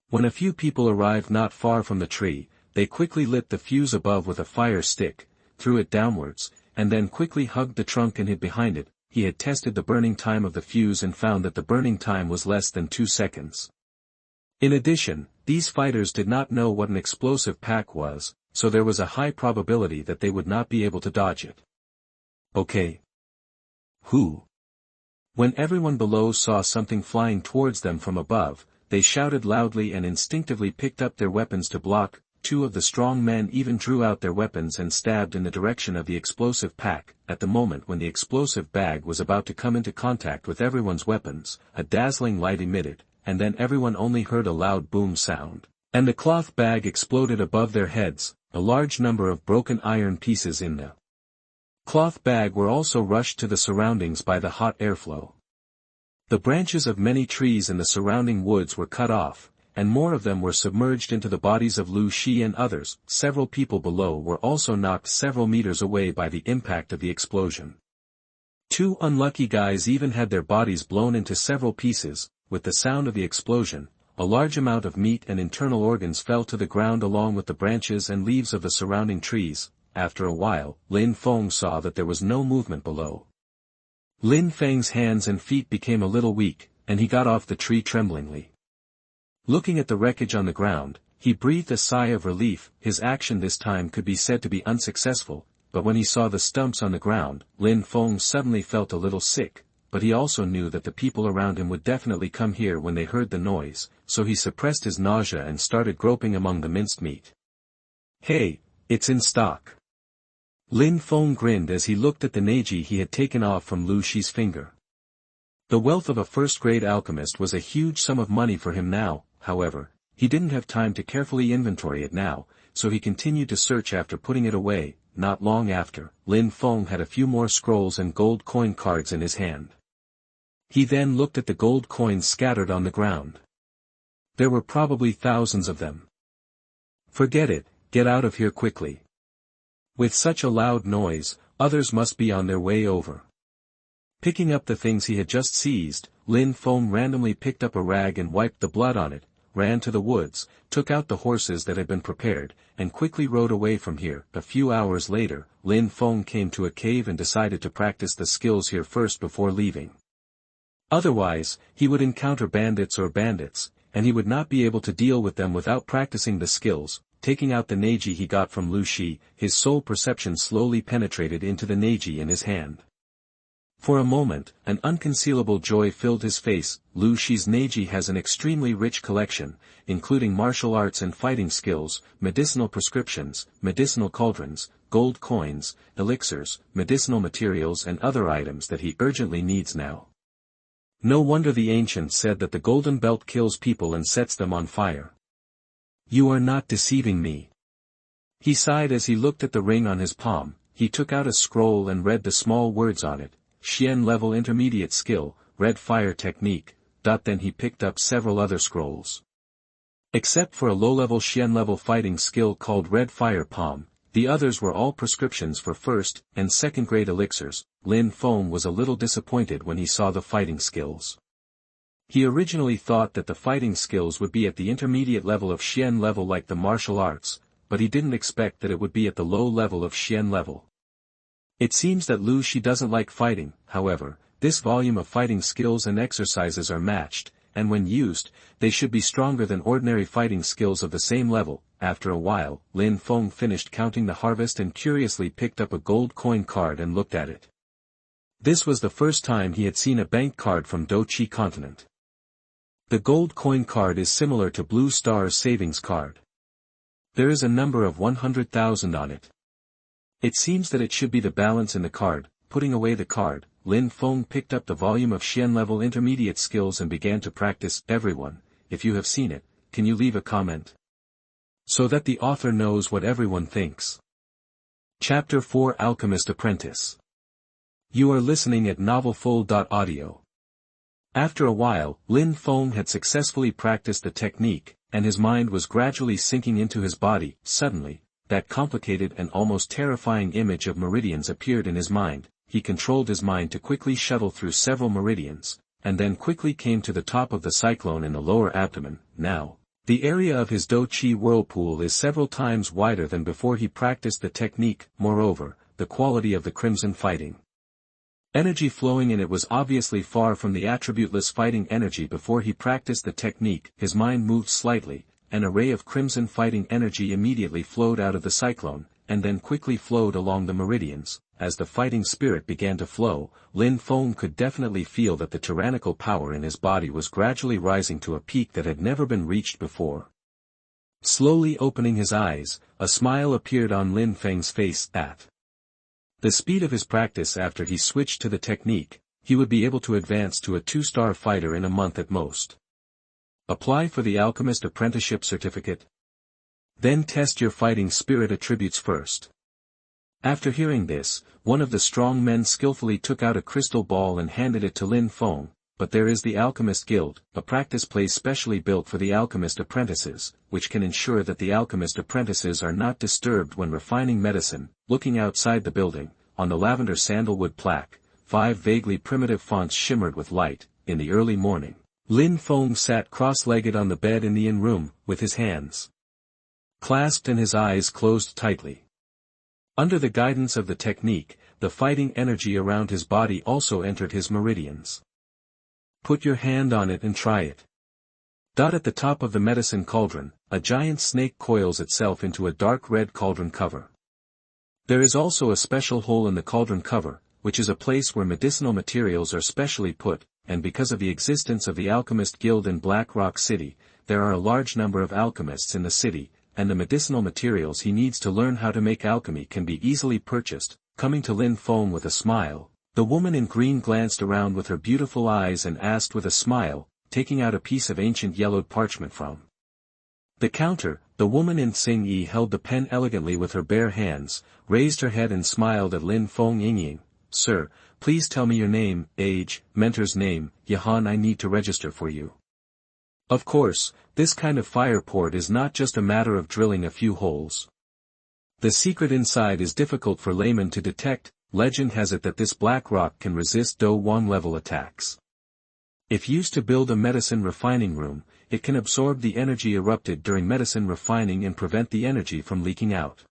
When a few people arrived not far from the tree, they quickly lit the fuse above with a fire stick, threw it downwards, and then quickly hugged the trunk and hid behind it. He had tested the burning time of the fuse and found that the burning time was less than 2 seconds. In addition, these fighters did not know what an explosive pack was, so there was a high probability that they would not be able to dodge it. Okay. Who? When everyone below saw something flying towards them from above, they shouted loudly and instinctively picked up their weapons to block. 2 of the strong men even drew out their weapons and stabbed in the direction of the explosive pack. At the moment when the explosive bag was about to come into contact with everyone's weapons, a dazzling light emitted, and then everyone only heard a loud boom sound, and the cloth bag exploded above their heads. A large number of broken iron pieces in the cloth bag were also rushed to the surroundings by the hot airflow. The branches of many trees in the surrounding woods were cut off, and more of them were submerged into the bodies of Liu Xi and others. Several people below were also knocked several meters away by the impact of the explosion. 2 unlucky guys even had their bodies blown into several pieces. With the sound of the explosion, a large amount of meat and internal organs fell to the ground along with the branches and leaves of the surrounding trees. After a while, Lin Feng saw that there was no movement below. Lin Feng's hands and feet became a little weak, and he got off the tree tremblingly. Looking at the wreckage on the ground, he breathed a sigh of relief. His action this time could be said to be unsuccessful, but when he saw the stumps on the ground, Lin Feng suddenly felt a little sick, but he also knew that the people around him would definitely come here when they heard the noise, so he suppressed his nausea and started groping among the minced meat. Hey, it's in stock. Lin Feng grinned as he looked at the neji he had taken off from Liu Xi's finger. The wealth of a first-grade alchemist was a huge sum of money for him now. However, he didn't have time to carefully inventory it now, so he continued to search after putting it away. Not long after, Lin Feng had a few more scrolls and gold coin cards in his hand. He then looked at the gold coins scattered on the ground. There were probably thousands of them. Forget it, get out of here quickly. With such a loud noise, others must be on their way over. Picking up the things he had just seized, Lin Feng randomly picked up a rag and wiped the blood on it, ran to the woods, took out the horses that had been prepared, and quickly rode away from here. A few hours later, Lin Feng came to a cave and decided to practice the skills here first before leaving. Otherwise, he would encounter bandits, and he would not be able to deal with them without practicing the skills. Taking out the neji he got from Liu Xi, his soul perception slowly penetrated into the neji in his hand. For a moment, an unconcealable joy filled his face. Liu Xi's neji has an extremely rich collection, including martial arts and fighting skills, medicinal prescriptions, medicinal cauldrons, gold coins, elixirs, medicinal materials and other items that he urgently needs now. No wonder the ancients said that the golden belt kills people and sets them on fire. You are not deceiving me. He sighed as he looked at the ring on his palm. He took out a scroll and read the small words on it. Xian level intermediate skill, red fire technique. Then he picked up several other scrolls. Except for a low-level Xian level fighting skill called red fire palm, The others were all prescriptions for first and second grade elixirs. Lin Feng was a little disappointed when he saw the fighting skills. He originally thought that the fighting skills would be at the intermediate level of Xian level like the martial arts, but he didn't expect that it would be at the low level of Xian level. It seems that Liu Xi doesn't like fighting. However, this volume of fighting skills and exercises are matched, and when used, they should be stronger than ordinary fighting skills of the same level. After a while, Lin Feng finished counting the harvest and curiously picked up a gold coin card and looked at it. This was the first time he had seen a bank card from Dou Qi Continent. The gold coin card is similar to Blue Star's savings card. There is a number of 100,000 on it. It seems that it should be the balance in the card. Putting away the card, Lin Feng picked up the volume of Xian level intermediate skills and began to practice. Everyone, if you have seen it, can you leave a comment? So that the author knows what everyone thinks. Chapter 4 Alchemist Apprentice. You are listening at novelfull.audio. After a while, Lin Feng had successfully practiced the technique, and his mind was gradually sinking into his body. Suddenly, that complicated and almost terrifying image of meridians appeared in his mind. He controlled his mind to quickly shuttle through several meridians, and then quickly came to the top of the cyclone in the lower abdomen. Now, the area of his Dou Qi whirlpool is several times wider than before he practiced the technique. Moreover, the quality of the crimson fighting energy flowing in it was obviously far from the attributeless fighting energy before he practiced the technique. His mind moved slightly, an array of crimson fighting energy immediately flowed out of the cyclone, and then quickly flowed along the meridians. As the fighting spirit began to flow, Lin Feng could definitely feel that the tyrannical power in his body was gradually rising to a peak that had never been reached before. Slowly opening his eyes, a smile appeared on Lin Feng's face. At the speed of his practice after he switched to the technique, he would be able to advance to a 2-star fighter in a month at most. Apply for the Alchemist Apprenticeship Certificate. Then test your fighting spirit attributes first. After hearing this, one of the strong men skillfully took out a crystal ball and handed it to Lin Feng. But there is the Alchemist Guild, a practice place specially built for the alchemist apprentices, which can ensure that the alchemist apprentices are not disturbed when refining medicine. Looking outside the building, on the lavender sandalwood plaque, 5 vaguely primitive fonts shimmered with light. In the early morning, Lin Feng sat cross-legged on the bed in the inn room, with his hands clasped and his eyes closed tightly. Under the guidance of the technique, the fighting energy around his body also entered his meridians. Put your hand on it and try it. At the top of the medicine cauldron, a giant snake coils itself into a dark red cauldron cover. There is also a special hole in the cauldron cover, which is a place where medicinal materials are specially put, and because of the existence of the Alchemist Guild in Black Rock City, there are a large number of alchemists in the city, and the medicinal materials he needs to learn how to make alchemy can be easily purchased. Coming to Lin Feng with a smile, the woman in green glanced around with her beautiful eyes and asked with a smile, taking out a piece of ancient yellowed parchment from the counter. The woman in Xing Yi held the pen elegantly with her bare hands, raised her head and smiled at Lin Feng. Yingying, sir, please tell me your name, age, mentor's name. Yahan, I need to register for you. Of course, this kind of fire port is not just a matter of drilling a few holes. The secret inside is difficult for laymen to detect. Legend has it that this black rock can resist Dou Wan level attacks. If used to build a medicine refining room, it can absorb the energy erupted during medicine refining and prevent the energy from leaking out.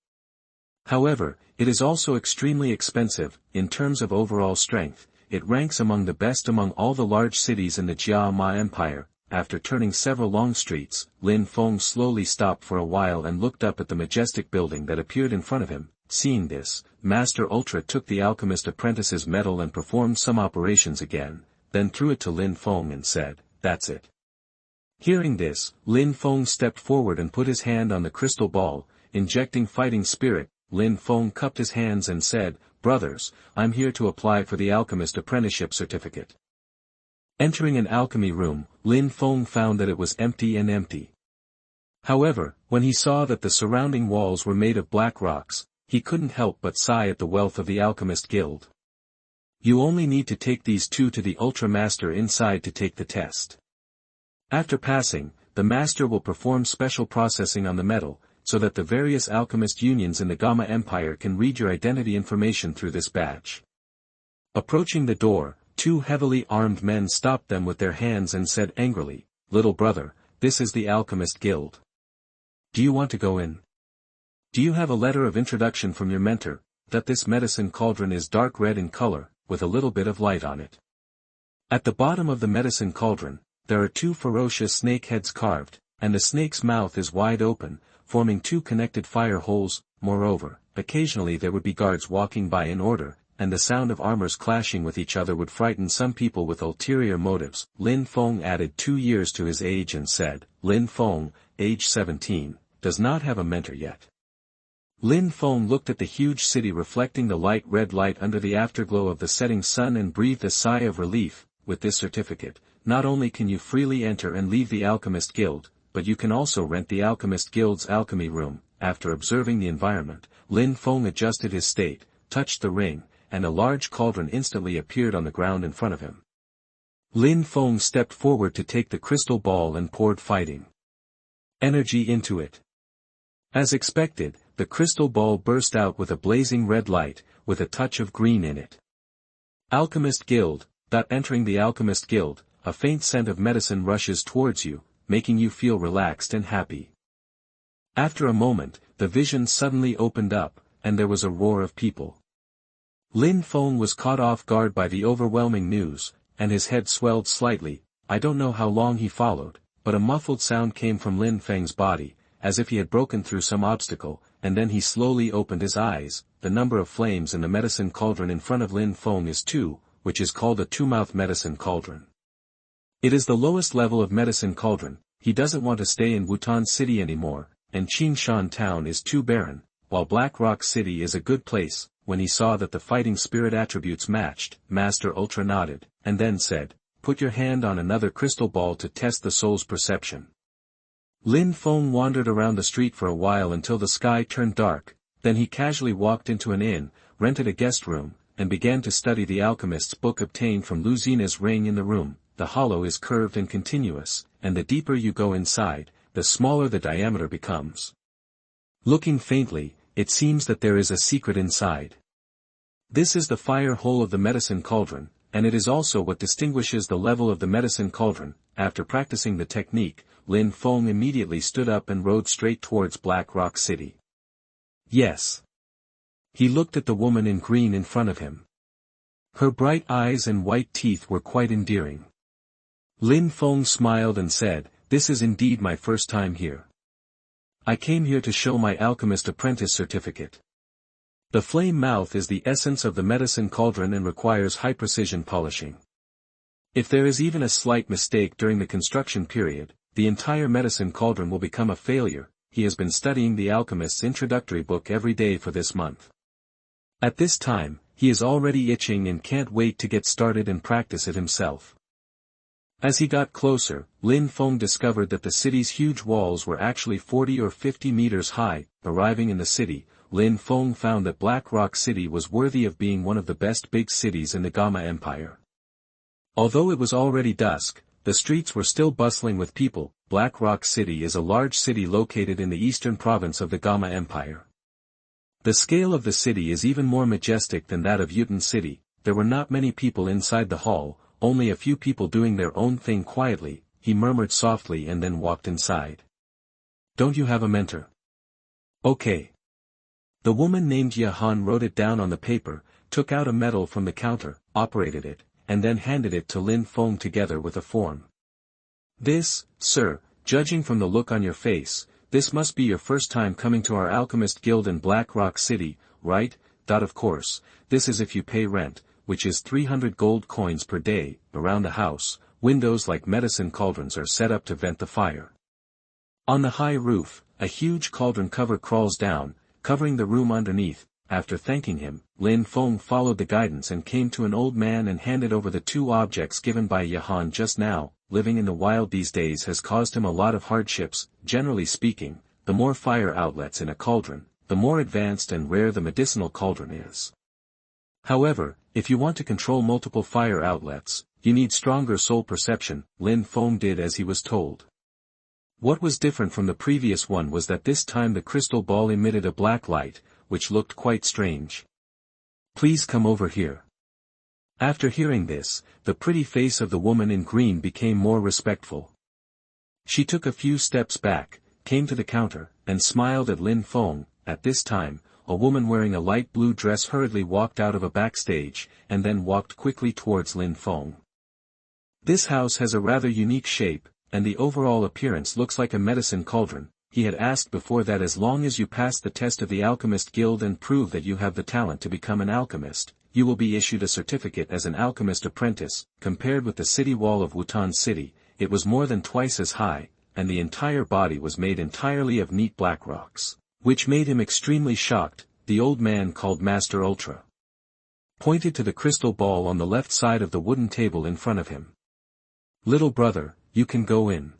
However, it is also extremely expensive. In terms of overall strength, it ranks among the best among all the large cities in the Jia Ma Empire. After turning several long streets, Lin Feng slowly stopped for a while and looked up at the majestic building that appeared in front of him. Seeing this, Master Ultra took the alchemist apprentice's medal and performed some operations again, then threw it to Lin Feng and said, "That's it." Hearing this, Lin Feng stepped forward and put his hand on the crystal ball, injecting fighting spirit. Lin Feng cupped his hands and said, "Brothers, I'm here to apply for the alchemist apprenticeship certificate." Entering an alchemy room, Lin Feng found that it was empty. However, when he saw that the surrounding walls were made of black rocks, he couldn't help but sigh at the wealth of the Alchemist Guild. You only need to take these 2 to the Ultra Master inside to take the test. After passing, the Master will perform special processing on the metal, so that the various alchemist unions in the Gamma Empire can read your identity information through this badge. Approaching the door, two heavily armed men stopped them with their hands and said angrily, "Little brother, this is the Alchemist Guild. Do you want to go in? Do you have a letter of introduction from your mentor, that this medicine cauldron is dark red in color, with a little bit of light on it? At the bottom of the medicine cauldron, there are two ferocious snake heads carved, and the snake's mouth is wide open, forming two connected fire holes. Moreover, occasionally there would be guards walking by in order, and the sound of armors clashing with each other would frighten some people with ulterior motives." Lin Feng added 2 years to his age and said, Lin Feng, age 17, does not have a mentor yet. Lin Feng looked at the huge city reflecting the light red light under the afterglow of the setting sun and breathed a sigh of relief. With this certificate, not only can you freely enter and leave the Alchemist Guild, but you can also rent the Alchemist Guild's alchemy room. After observing the environment, Lin Feng adjusted his state, touched the ring, and a large cauldron instantly appeared on the ground in front of him. Lin Feng stepped forward to take the crystal ball and poured fighting energy into it. As expected, the crystal ball burst out with a blazing red light, with a touch of green in it. Alchemist Guild. Entering the Alchemist Guild, a faint scent of medicine rushes towards you, making you feel relaxed and happy. After a moment, the vision suddenly opened up, and there was a roar of people. Lin Feng was caught off guard by the overwhelming news, and his head swelled slightly. I don't know how long he followed, but a muffled sound came from Lin Feng's body, as if he had broken through some obstacle, and then he slowly opened his eyes. The number of flames in the medicine cauldron in front of Lin Feng is 2, which is called a two-mouth medicine cauldron. It is the lowest level of medicine cauldron. He doesn't want to stay in Wutan City anymore, and Qingshan Town is too barren, while Black Rock City is a good place. When he saw that the fighting spirit attributes matched, Master Ultra nodded, and then said, "Put your hand on another crystal ball to test the soul's perception." Lin Feng wandered around the street for a while until the sky turned dark, then he casually walked into an inn, rented a guest room, and began to study the alchemist's book obtained from Luzina's ring in the room. The hollow is curved and continuous, and the deeper you go inside, the smaller the diameter becomes. Looking faintly, it seems that there is a secret inside. This is the fire hole of the medicine cauldron, and it is also what distinguishes the level of the medicine cauldron. After practicing the technique, Lin Feng immediately stood up and rode straight towards Black Rock City. Yes. He looked at the woman in green in front of him. Her bright eyes and white teeth were quite endearing. Lin Feng smiled and said, "This is indeed my first time here. I came here to show my Alchemist Apprentice certificate. The flame mouth is the essence of the medicine cauldron and requires high-precision polishing. If there is even a slight mistake during the construction period, the entire medicine cauldron will become a failure." He has been studying the Alchemist's introductory book every day for this month. At this time, he is already itching and can't wait to get started and practice it himself. As he got closer, Lin Feng discovered that the city's huge walls were actually 40 or 50 meters high. Arriving in the city, Lin Feng found that Black Rock City was worthy of being one of the best big cities in the Gamma Empire. Although it was already dusk, the streets were still bustling with people. Black Rock City is a large city located in the eastern province of the Gamma Empire. The scale of the city is even more majestic than that of Wutan City. There were not many people inside the hall, only a few people doing their own thing quietly. He murmured softly and then walked inside. "Don't you have a mentor?" "Okay." The woman named Yahan wrote it down on the paper, took out a medal from the counter, operated it, and then handed it to Lin Feng together with a form. "This, sir, judging from the look on your face, this must be your first time coming to our Alchemist Guild in Black Rock City, right? Of course, this is if you pay rent, which is 300 gold coins per day. Around the house, windows like medicine cauldrons are set up to vent the fire. On the high roof, a huge cauldron cover crawls down, covering the room underneath." After thanking him, Lin Feng followed the guidance and came to an old man and handed over the 2 objects given by Yahan just now. Living in the wild these days has caused him a lot of hardships. Generally speaking, the more fire outlets in a cauldron, the more advanced and rare the medicinal cauldron is. However, if you want to control multiple fire outlets, you need stronger soul perception. Lin Feng did as he was told. What was different from the previous one was that this time the crystal ball emitted a black light, which looked quite strange. "Please come over here." After hearing this, the pretty face of the woman in green became more respectful. She took a few steps back, came to the counter, and smiled at Lin Feng. At this time, a woman wearing a light blue dress hurriedly walked out of a backstage, and then walked quickly towards Lin Feng. "This house has a rather unique shape, and the overall appearance looks like a medicine cauldron," he had asked before. "That as long as you pass the test of the Alchemist Guild and prove that you have the talent to become an alchemist, you will be issued a certificate as an alchemist apprentice." Compared with the city wall of Wutan City, it was more than twice as high, and the entire body was made entirely of neat black rocks, which made him extremely shocked. The old man, called Master Ultra, pointed to the crystal ball on the left side of the wooden table in front of him. "Little brother, you can go in."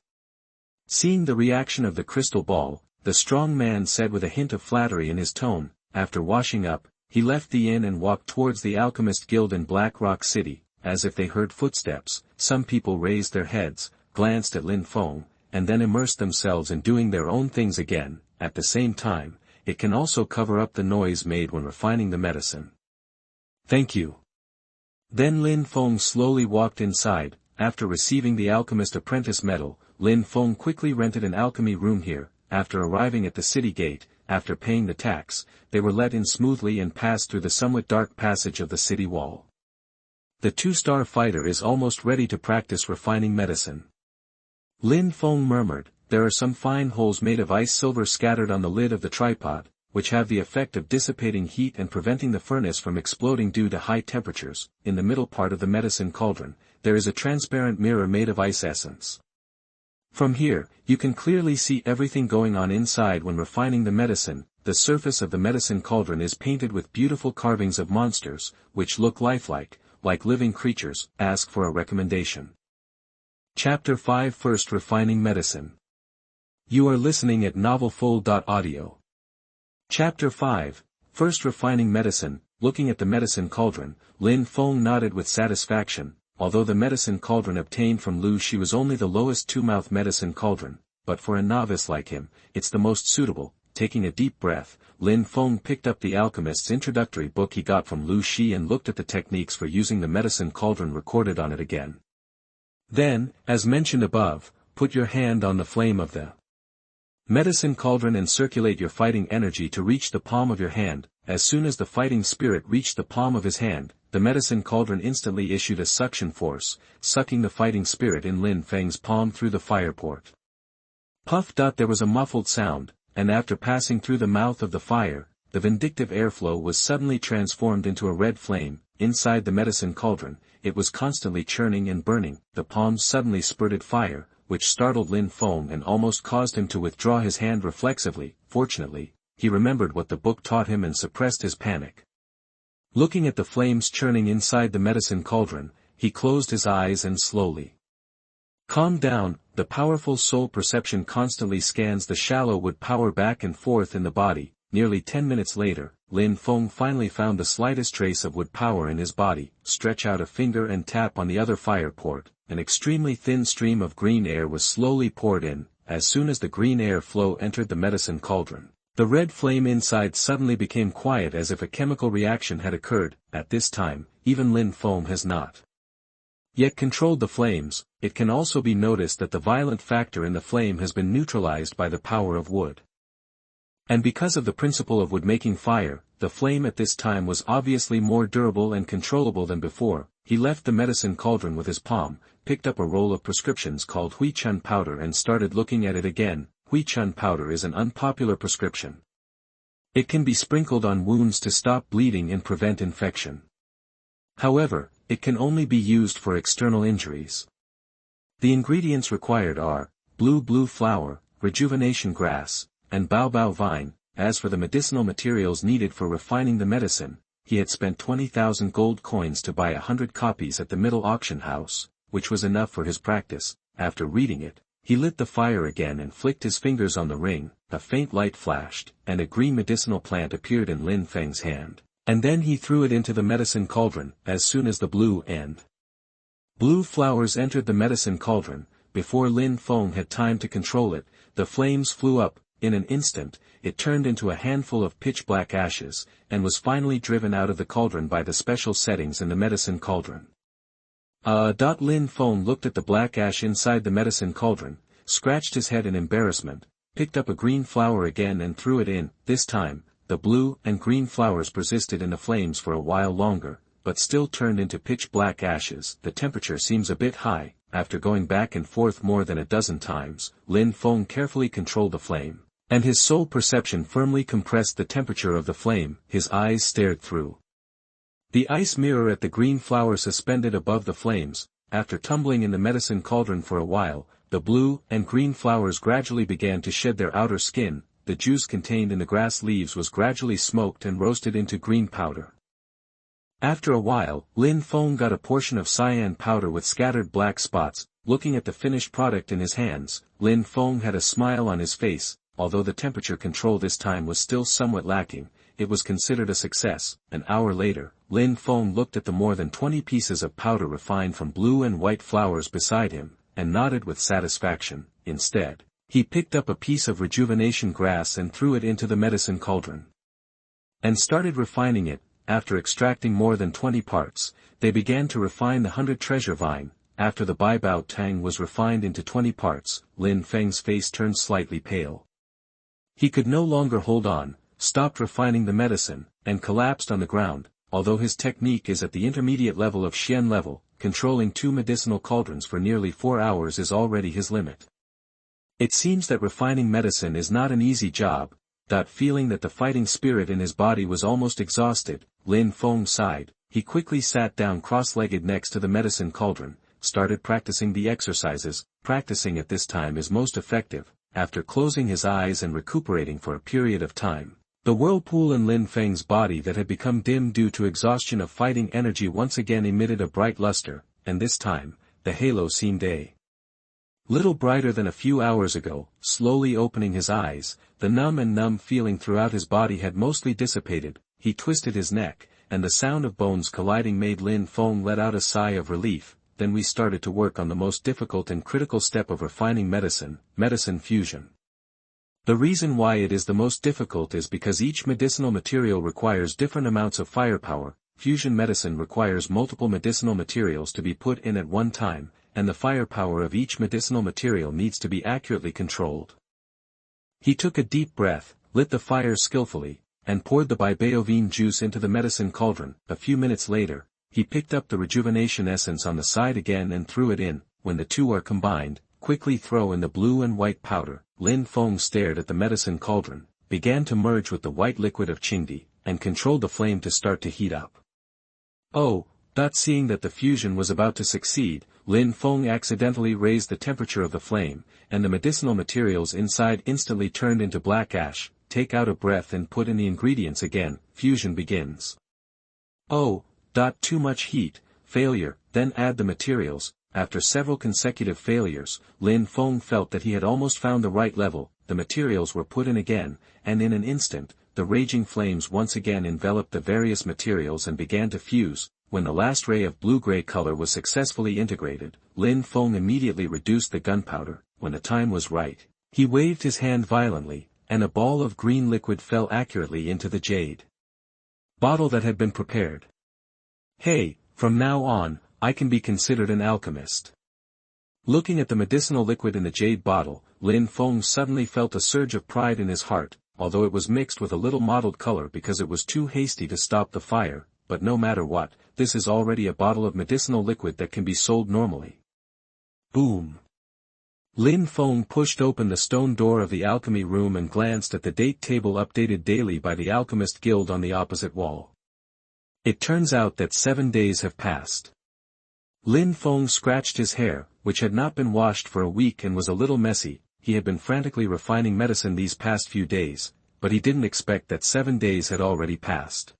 Seeing the reaction of the crystal ball, the strong man said with a hint of flattery in his tone, "After washing up, he left the inn and walked towards the Alchemist Guild in Black Rock City." As if they heard footsteps, some people raised their heads, glanced at Lin Feng, and then immersed themselves in doing their own things again. At the same time, it can also cover up the noise made when refining the medicine. "Thank you." Then Lin Feng slowly walked inside. After receiving the Alchemist Apprentice medal, Lin Feng quickly rented an alchemy room here. After arriving at the city gate, after paying the tax, they were let in smoothly and passed through the somewhat dark passage of the city wall. The two-star fighter is almost ready to practice refining medicine. Lin Feng murmured. There are some fine holes made of ice silver scattered on the lid of the tripod, which have the effect of dissipating heat and preventing the furnace from exploding due to high temperatures. In the middle part of the medicine cauldron, there is a transparent mirror made of ice essence. From here, you can clearly see everything going on inside when refining the medicine. The surface of the medicine cauldron is painted with beautiful carvings of monsters, which look lifelike, like living creatures. Ask for a recommendation. Chapter 5 First Refining Medicine. You are listening at novelfull.audio. Chapter 5 First Refining Medicine. Looking at the medicine cauldron, Lin Feng nodded with satisfaction. Although the medicine cauldron obtained from Liu Xi was only the lowest two-mouth medicine cauldron, but for a novice like him, it's the most suitable. Taking a deep breath, Lin Feng picked up the alchemist's introductory book he got from Liu Xi and looked at the techniques for using the medicine cauldron recorded on it again. Then, as mentioned above, put your hand on the flame of the medicine cauldron and circulate your fighting energy to reach the palm of your hand. As soon as the fighting spirit reached the palm of his hand, the medicine cauldron instantly issued a suction force, sucking the fighting spirit in Lin Feng's palm through the fire port. Puff! There was a muffled sound, and after passing through the mouth of the fire, the vindictive airflow was suddenly transformed into a red flame. Inside the medicine cauldron, it was constantly churning and burning. The palms suddenly spurted fire, which startled Lin Feng and almost caused him to withdraw his hand reflexively. Fortunately, he remembered what the book taught him and suppressed his panic. Looking at the flames churning inside the medicine cauldron, he closed his eyes and slowly calmed down. The powerful soul perception constantly scans the shallow wood power back and forth in the body. Nearly 10 minutes later, Lin Feng finally found the slightest trace of wood power in his body. Stretch out a finger and tap on the other fire port. An extremely thin stream of green air was slowly poured in. As soon as the green air flow entered the medicine cauldron, the red flame inside suddenly became quiet as if a chemical reaction had occurred. At this time, even Lin Feng has not yet controlled the flames. It can also be noticed that the violent factor in the flame has been neutralized by the power of wood. And because of the principle of wood making fire, the flame at this time was obviously more durable and controllable than before. He left the medicine cauldron with his palm, picked up a roll of prescriptions called Hui Chun powder and started looking at it again. Hui Chun powder is an unpopular prescription. It can be sprinkled on wounds to stop bleeding and prevent infection. However, it can only be used for external injuries. The ingredients required are blue flower, rejuvenation grass, and baobao vine. As for the medicinal materials needed for refining the medicine, he had spent 20,000 gold coins to buy 100 copies at the middle auction house, which was enough for his practice. After reading it, he lit the fire again and flicked his fingers on the ring. A faint light flashed, and a green medicinal plant appeared in Lin Feng's hand, and then he threw it into the medicine cauldron. As soon as the blue flowers entered the medicine cauldron, before Lin Feng had time to control it, the flames flew up. In an instant, it turned into a handful of pitch-black ashes, and was finally driven out of the cauldron by the special settings in the medicine cauldron. Lin Feng looked at the black ash inside the medicine cauldron, scratched his head in embarrassment, picked up a green flower again and threw it in. This time, the blue and green flowers persisted in the flames for a while longer, but still turned into pitch-black ashes. The temperature seems a bit high. After going back and forth more than a dozen times, Lin Feng carefully controlled the flame, and his soul perception firmly compressed the temperature of the flame. His eyes stared through the ice mirror at the green flower suspended above the flames. After tumbling in the medicine cauldron for a while, the blue and green flowers gradually began to shed their outer skin. The juice contained in the grass leaves was gradually smoked and roasted into green powder. After a while, Lin Feng got a portion of cyan powder with scattered black spots. Looking at the finished product in his hands, Lin Feng had a smile on his face. Although the temperature control this time was still somewhat lacking, it was considered a success. An hour later, Lin Feng looked at the more than 20 pieces of powder refined from blue and white flowers beside him, and nodded with satisfaction. Instead, he picked up a piece of rejuvenation grass and threw it into the medicine cauldron, and started refining it. After extracting more than 20 parts, they began to refine the 100 treasure vine. After the Bai Bao Tang was refined into 20 parts, Lin Feng's face turned slightly pale. He could no longer hold on, stopped refining the medicine, and collapsed on the ground. Although his technique is at the intermediate level of Xian level, controlling 2 medicinal cauldrons for nearly 4 hours is already his limit. It seems that refining medicine is not an easy job. Feeling that the fighting spirit in his body was almost exhausted, Lin Feng sighed. He quickly sat down cross-legged next to the medicine cauldron, started practicing the exercises. Practicing at this time is most effective. After closing his eyes and recuperating for a period of time, the whirlpool in Lin Feng's body that had become dim due to exhaustion of fighting energy once again emitted a bright luster, and this time, the halo seemed a little brighter than a few hours ago. Slowly opening his eyes, the numb feeling throughout his body had mostly dissipated. He twisted his neck, and the sound of bones colliding made Lin Feng let out a sigh of relief. Then we started to work on the most difficult and critical step of refining medicine fusion. The reason why it is the most difficult is because each medicinal material requires different amounts of firepower. Fusion medicine requires multiple medicinal materials to be put in at one time, and the firepower of each medicinal material needs to be accurately controlled. He took a deep breath, lit the fire skillfully, and poured the bibeovine juice into the medicine cauldron. A few minutes later, he picked up the rejuvenation essence on the side again and threw it in. When the two are combined, quickly throw in the blue and white powder. Lin Feng stared at the medicine cauldron, began to merge with the white liquid of Qingdi, and controlled the flame to start to heat up. Seeing that the fusion was about to succeed, Lin Feng accidentally raised the temperature of the flame, and the medicinal materials inside instantly turned into black ash. Take out a breath and put in the ingredients again. Fusion begins. Too much heat, failure, then add the materials. After several consecutive failures, Lin Feng felt that he had almost found the right level. The materials were put in again, and in an instant, the raging flames once again enveloped the various materials and began to fuse. When the last ray of blue-gray color was successfully integrated, Lin Feng immediately reduced the gunpowder. When the time was right, he waved his hand violently, and a ball of green liquid fell accurately into the jade bottle that had been prepared. Hey, from now on, I can be considered an alchemist. Looking at the medicinal liquid in the jade bottle, Lin Feng suddenly felt a surge of pride in his heart, although it was mixed with a little mottled color because it was too hasty to stop the fire. But no matter what, this is already a bottle of medicinal liquid that can be sold normally. Boom! Lin Feng pushed open the stone door of the alchemy room and glanced at the date table updated daily by the Alchemist Guild on the opposite wall. It turns out that 7 days have passed. Lin Feng scratched his hair, which had not been washed for a week and was a little messy. He had been frantically refining medicine these past few days, but he didn't expect that 7 days had already passed.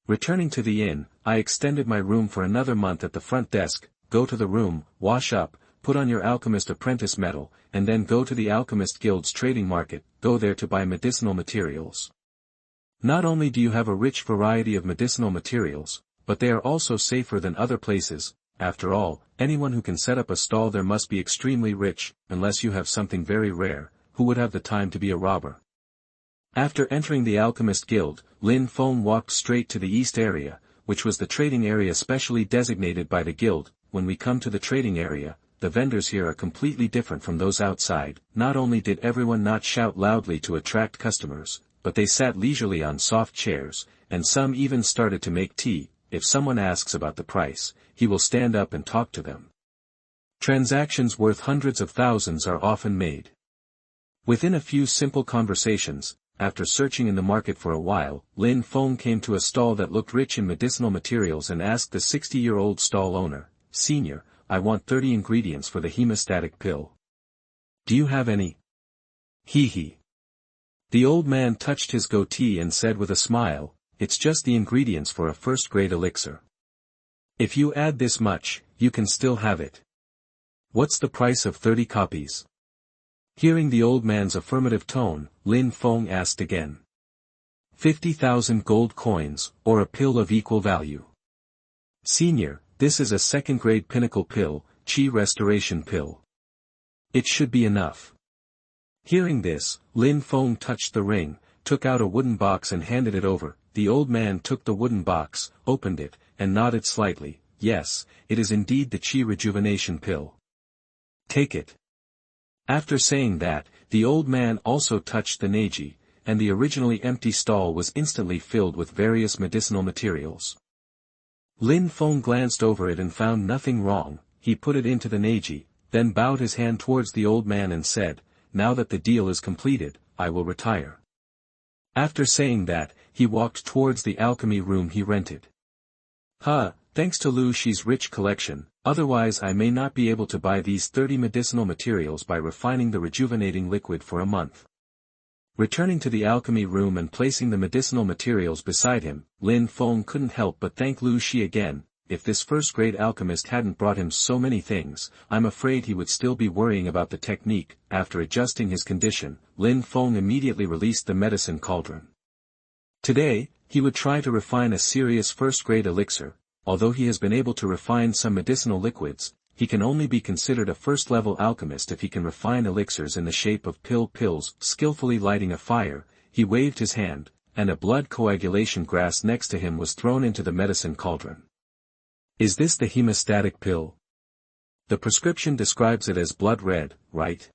Returning to the inn, I extended my room for another month at the front desk. Go to the room, wash up, put on your Alchemist Apprentice medal, and then go to the Alchemist Guild's trading market. Go there to buy medicinal materials. Not only do you have a rich variety of medicinal materials, but they are also safer than other places. After all, anyone who can set up a stall there must be extremely rich, unless you have something very rare. who would have the time to be a robber? After entering the Alchemist Guild, Lin Feng walked straight to the east area, which was the trading area specially designated by the guild. When we come to the trading area, the vendors here are completely different from those outside. Not only did everyone not shout loudly to attract customers, but they sat leisurely on soft chairs, and some even started to make tea. If someone asks about the price, he will stand up and talk to them. Transactions worth hundreds of thousands are often made. Within a few simple conversations, after searching in the market for a while, Lin Feng came to a stall that looked rich in medicinal materials and asked the 60-year-old stall owner, "Senior, I want 30 ingredients for the hemostatic pill. Do you have any?" Hee. The old man touched his goatee and said with a smile, "It's just the ingredients for a first-grade elixir. If you add this much, you can still have it. What's the price of 30 copies?" Hearing the old man's affirmative tone, Lin Feng asked again. 50,000 gold coins, or a pill of equal value. "Senior, this is a second-grade pinnacle pill, Qi restoration pill. It should be enough." Hearing this, Lin Feng touched the ring, took out a wooden box and handed it over. The old man took the wooden box, opened it, and nodded slightly. "Yes, it is indeed the Qi rejuvenation pill. Take it." After saying that, the old man also touched the Neji, and the originally empty stall was instantly filled with various medicinal materials. Lin Feng glanced over it and found nothing wrong. He put it into the Neji, then bowed his hand towards the old man and said, "Now that the deal is completed, I will retire." After saying that, he walked towards the alchemy room he rented. Thanks to Liu Xi's rich collection, otherwise I may not be able to buy these 30 medicinal materials by refining the rejuvenating liquid for a month. Returning to the alchemy room and placing the medicinal materials beside him, Lin Feng couldn't help but thank Liu Xi again. If this first-grade alchemist hadn't brought him so many things, I'm afraid he would still be worrying about the technique. After adjusting his condition, Lin Feng immediately released the medicine cauldron. Today, he would try to refine a serious first-grade elixir. Although he has been able to refine some medicinal liquids, he can only be considered a first-level alchemist if he can refine elixirs in the shape of pills. Skillfully lighting a fire, he waved his hand, and a blood coagulation grass next to him was thrown into the medicine cauldron. "Is this the hemostatic pill? The prescription describes it as blood red, right?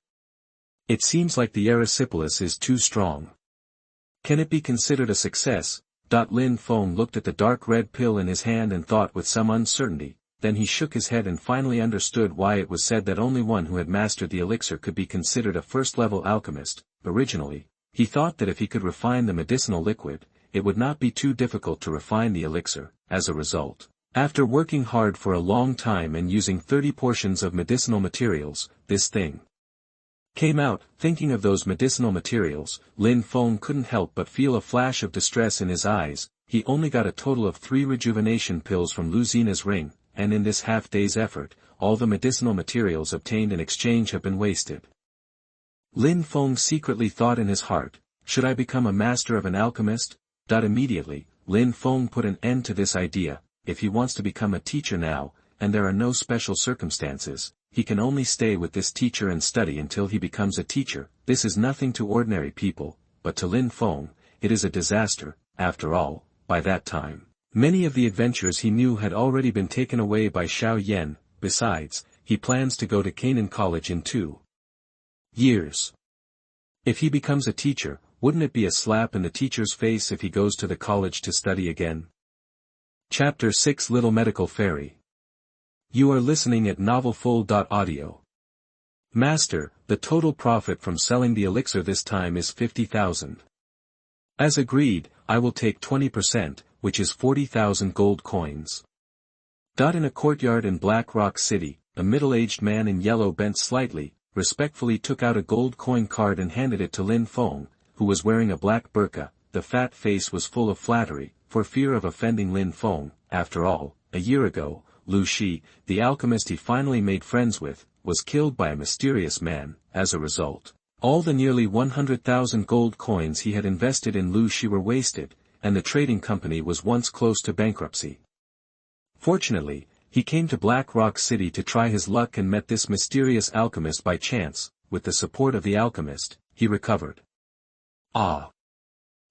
It seems like the erysipelas is too strong. Can it be considered a success?" Lin Feng looked at the dark red pill in his hand and thought with some uncertainty, then he shook his head and finally understood why it was said that only one who had mastered the elixir could be considered a first-level alchemist. Originally, he thought that if he could refine the medicinal liquid, it would not be too difficult to refine the elixir. As a result, after working hard for a long time and using 30 portions of medicinal materials, this thing came out. Thinking of those medicinal materials, Lin Feng couldn't help but feel a flash of distress in his eyes. He only got a total of 3 rejuvenation pills from Lu Xina's ring, and in this half-day's effort, all the medicinal materials obtained in exchange have been wasted. Lin Feng secretly thought in his heart, "Should I become a master of an alchemist?" Immediately, Lin Feng put an end to this idea. If he wants to become a teacher now, and there are no special circumstances, he can only stay with this teacher and study until he becomes a teacher. This is nothing to ordinary people, but to Lin Feng, it is a disaster. After all, by that time, many of the adventures he knew had already been taken away by Xiao Yan. Besides, he plans to go to Canaan College in 2 years. If he becomes a teacher, wouldn't it be a slap in the teacher's face if he goes to the college to study again? Chapter 6 Little Medical Fairy. You are listening at novelfull.audio. Master, the total profit from selling the elixir this time is 50,000. As agreed, I will take 20%, which is 40,000 gold coins. In a courtyard in Black Rock City, a middle-aged man in yellow bent slightly, respectfully took out a gold coin card and handed it to Lin Feng, who was wearing a black burqa. The fat face was full of flattery, for fear of offending Lin Feng. After all, a year ago, Liu Xi, the alchemist he finally made friends with, was killed by a mysterious man. As a result, all the nearly 100,000 gold coins he had invested in Liu Xi were wasted, and the trading company was once close to bankruptcy. Fortunately, he came to Black Rock City to try his luck and met this mysterious alchemist by chance. With the support of the alchemist, he recovered. Ah!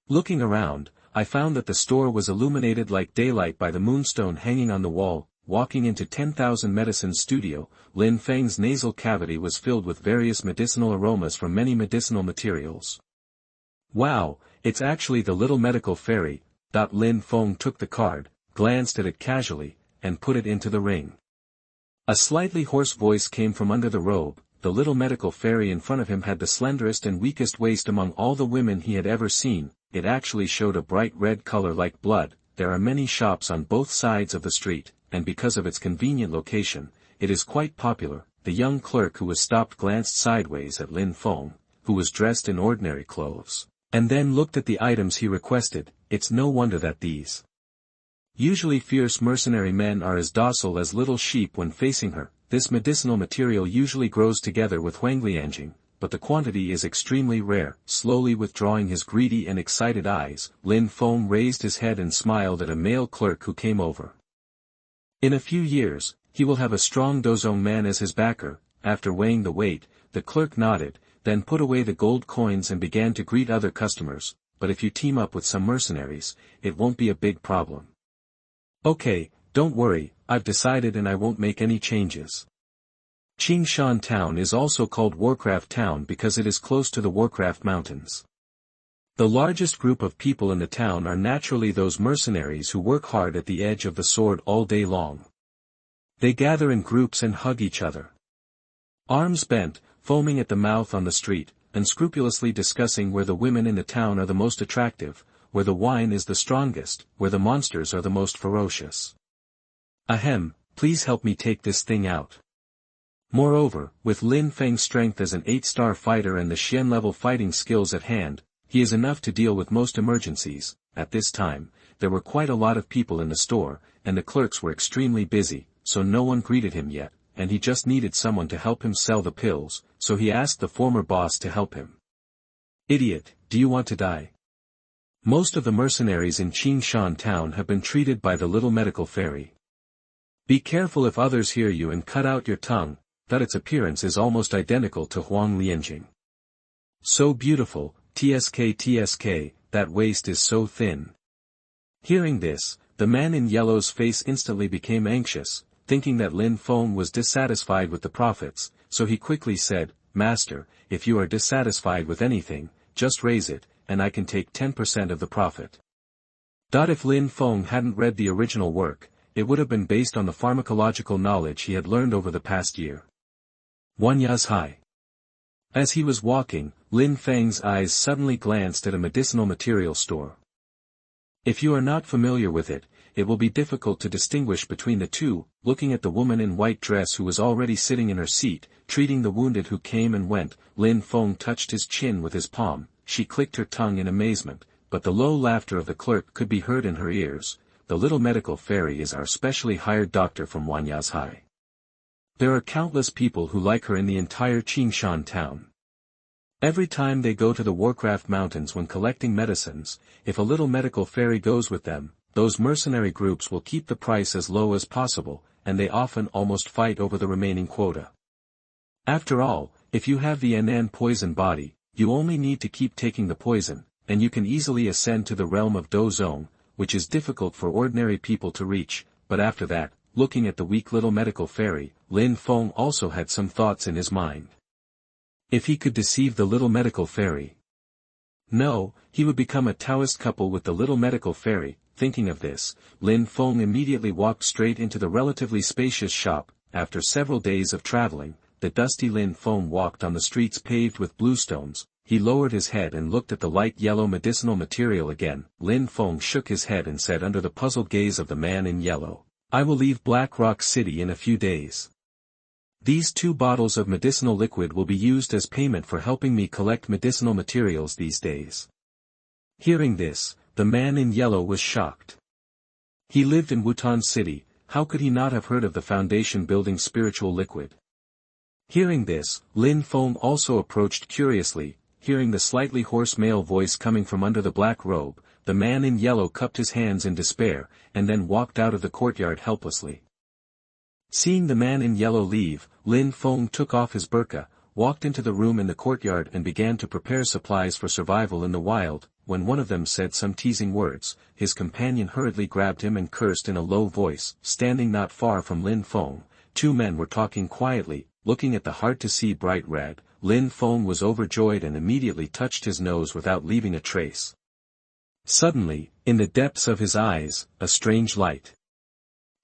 Looking around, I found that the store was illuminated like daylight by the moonstone hanging on the wall. Walking into 10,000 Medicine's studio, Lin Feng's nasal cavity was filled with various medicinal aromas from many medicinal materials. Wow, it's actually the little medical fairy. Lin Feng took the card, glanced at it casually, and put it into the ring. A slightly hoarse voice came from under the robe. The little medical fairy in front of him had the slenderest and weakest waist among all the women he had ever seen. It actually showed a bright red color like blood. There are many shops on both sides of the street, and because of its convenient location, it is quite popular. The young clerk who was stopped glanced sideways at Lin Feng, who was dressed in ordinary clothes, and then looked at the items he requested. It's no wonder that these usually fierce mercenary men are as docile as little sheep when facing her. This medicinal material usually grows together with Huanglianjing, but the quantity is extremely rare. Slowly withdrawing his greedy and excited eyes, Lin Feng raised his head and smiled at a male clerk who came over. In a few years, he will have a strong Dozong man as his backer. After weighing the weight, the clerk nodded, then put away the gold coins and began to greet other customers. But if you team up with some mercenaries, it won't be a big problem. Okay, don't worry, I've decided and I won't make any changes. Qingshan Town is also called Warcraft Town because it is close to the Warcraft Mountains. The largest group of people in the town are naturally those mercenaries who work hard at the edge of the sword all day long. They gather in groups and hug each other. Arms bent, foaming at the mouth on the street, unscrupulously discussing where the women in the town are the most attractive, where the wine is the strongest, where the monsters are the most ferocious. Ahem, please help me take this thing out. Moreover, with Lin Feng's strength as an 8-star fighter and the Xian-level fighting skills at hand, he is enough to deal with most emergencies. At this time, there were quite a lot of people in the store, and the clerks were extremely busy, so no one greeted him yet, and he just needed someone to help him sell the pills, so he asked the former boss to help him. Idiot, do you want to die? Most of the mercenaries in Qingshan Town have been treated by the little medical fairy. Be careful if others hear you and cut out your tongue. That its appearance is almost identical to Huang Lianjing. So beautiful, tsk, that waist is so thin. Hearing this, the man in yellow's face instantly became anxious, thinking that Lin Feng was dissatisfied with the profits, so he quickly said, Master, if you are dissatisfied with anything, just raise it, and I can take 10% of the profit. If Lin Feng hadn't read the original work, it would have been based on the pharmacological knowledge he had learned over the past year. 1 Yaz Hai. As he was walking, Lin Feng's eyes suddenly glanced at a medicinal material store. If you are not familiar with it, it will be difficult to distinguish between the two. Looking at the woman in white dress who was already sitting in her seat, treating the wounded who came and went, Lin Feng touched his chin with his palm. She clicked her tongue in amazement, but the low laughter of the clerk could be heard in her ears. The little medical fairy is our specially hired doctor from Wanyaz Hai. There are countless people who like her in the entire Qingshan town. Every time they go to the Warcraft Mountains when collecting medicines, if a little medical fairy goes with them, those mercenary groups will keep the price as low as possible, and they often almost fight over the remaining quota. After all, if you have the NN poison body, you only need to keep taking the poison, and you can easily ascend to the realm of Dou Zone, which is difficult for ordinary people to reach. But after that, looking at the weak little medical fairy, Lin Feng also had some thoughts in his mind. If he could deceive the little medical fairy. No, he would become a Taoist couple with the little medical fairy. Thinking of this, Lin Feng immediately walked straight into the relatively spacious shop. After several days of traveling, the dusty Lin Feng walked on the streets paved with bluestones. He lowered his head and looked at the light yellow medicinal material again. Lin Feng shook his head and said under the puzzled gaze of the man in yellow, I will leave Black Rock City in a few days. These 2 bottles of medicinal liquid will be used as payment for helping me collect medicinal materials these days. Hearing this, the man in yellow was shocked. He lived in Wutan City, how could he not have heard of the Foundation building spiritual liquid? Hearing this, Lin Feng also approached curiously. Hearing the slightly hoarse male voice coming from under the black robe, the man in yellow cupped his hands in despair, and then walked out of the courtyard helplessly. Seeing the man in yellow leave, Lin Feng took off his burqa, walked into the room in the courtyard and began to prepare supplies for survival in the wild. When one of them said some teasing words, his companion hurriedly grabbed him and cursed in a low voice. Standing not far from Lin Feng, two men were talking quietly, looking at the hard-to-see bright red. Lin Feng was overjoyed and immediately touched his nose without leaving a trace. Suddenly, in the depths of his eyes, a strange light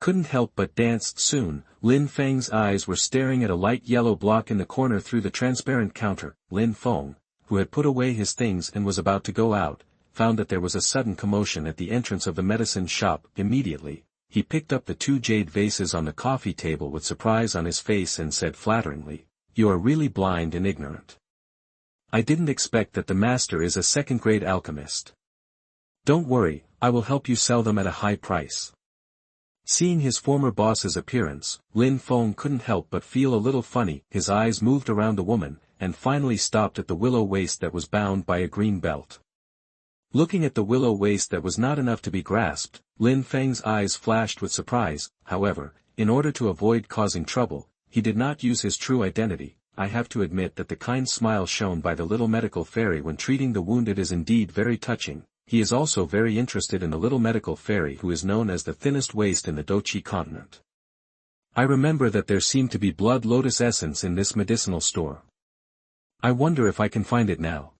couldn't help but danced soon. Lin Feng's eyes were staring at a light yellow block in the corner through the transparent counter. Lin Feng, who had put away his things and was about to go out, found that there was a sudden commotion at the entrance of the medicine shop. Immediately, he picked up the two jade vases on the coffee table with surprise on his face and said flatteringly, "You are really blind and ignorant. I didn't expect that the master is a second-grade alchemist. Don't worry, I will help you sell them at a high price." Seeing his former boss's appearance, Lin Feng couldn't help but feel a little funny. His eyes moved around the woman, and finally stopped at the willow waist that was bound by a green belt. Looking at the willow waist that was not enough to be grasped, Lin Feng's eyes flashed with surprise. However, in order to avoid causing trouble, he did not use his true identity. I have to admit that the kind smile shown by the little medical fairy when treating the wounded is indeed very touching. He is also very interested in the little medical fairy who is known as the thinnest waist in the Dou Qi Continent. I remember that there seemed to be blood lotus essence in this medicinal store. I wonder if I can find it now.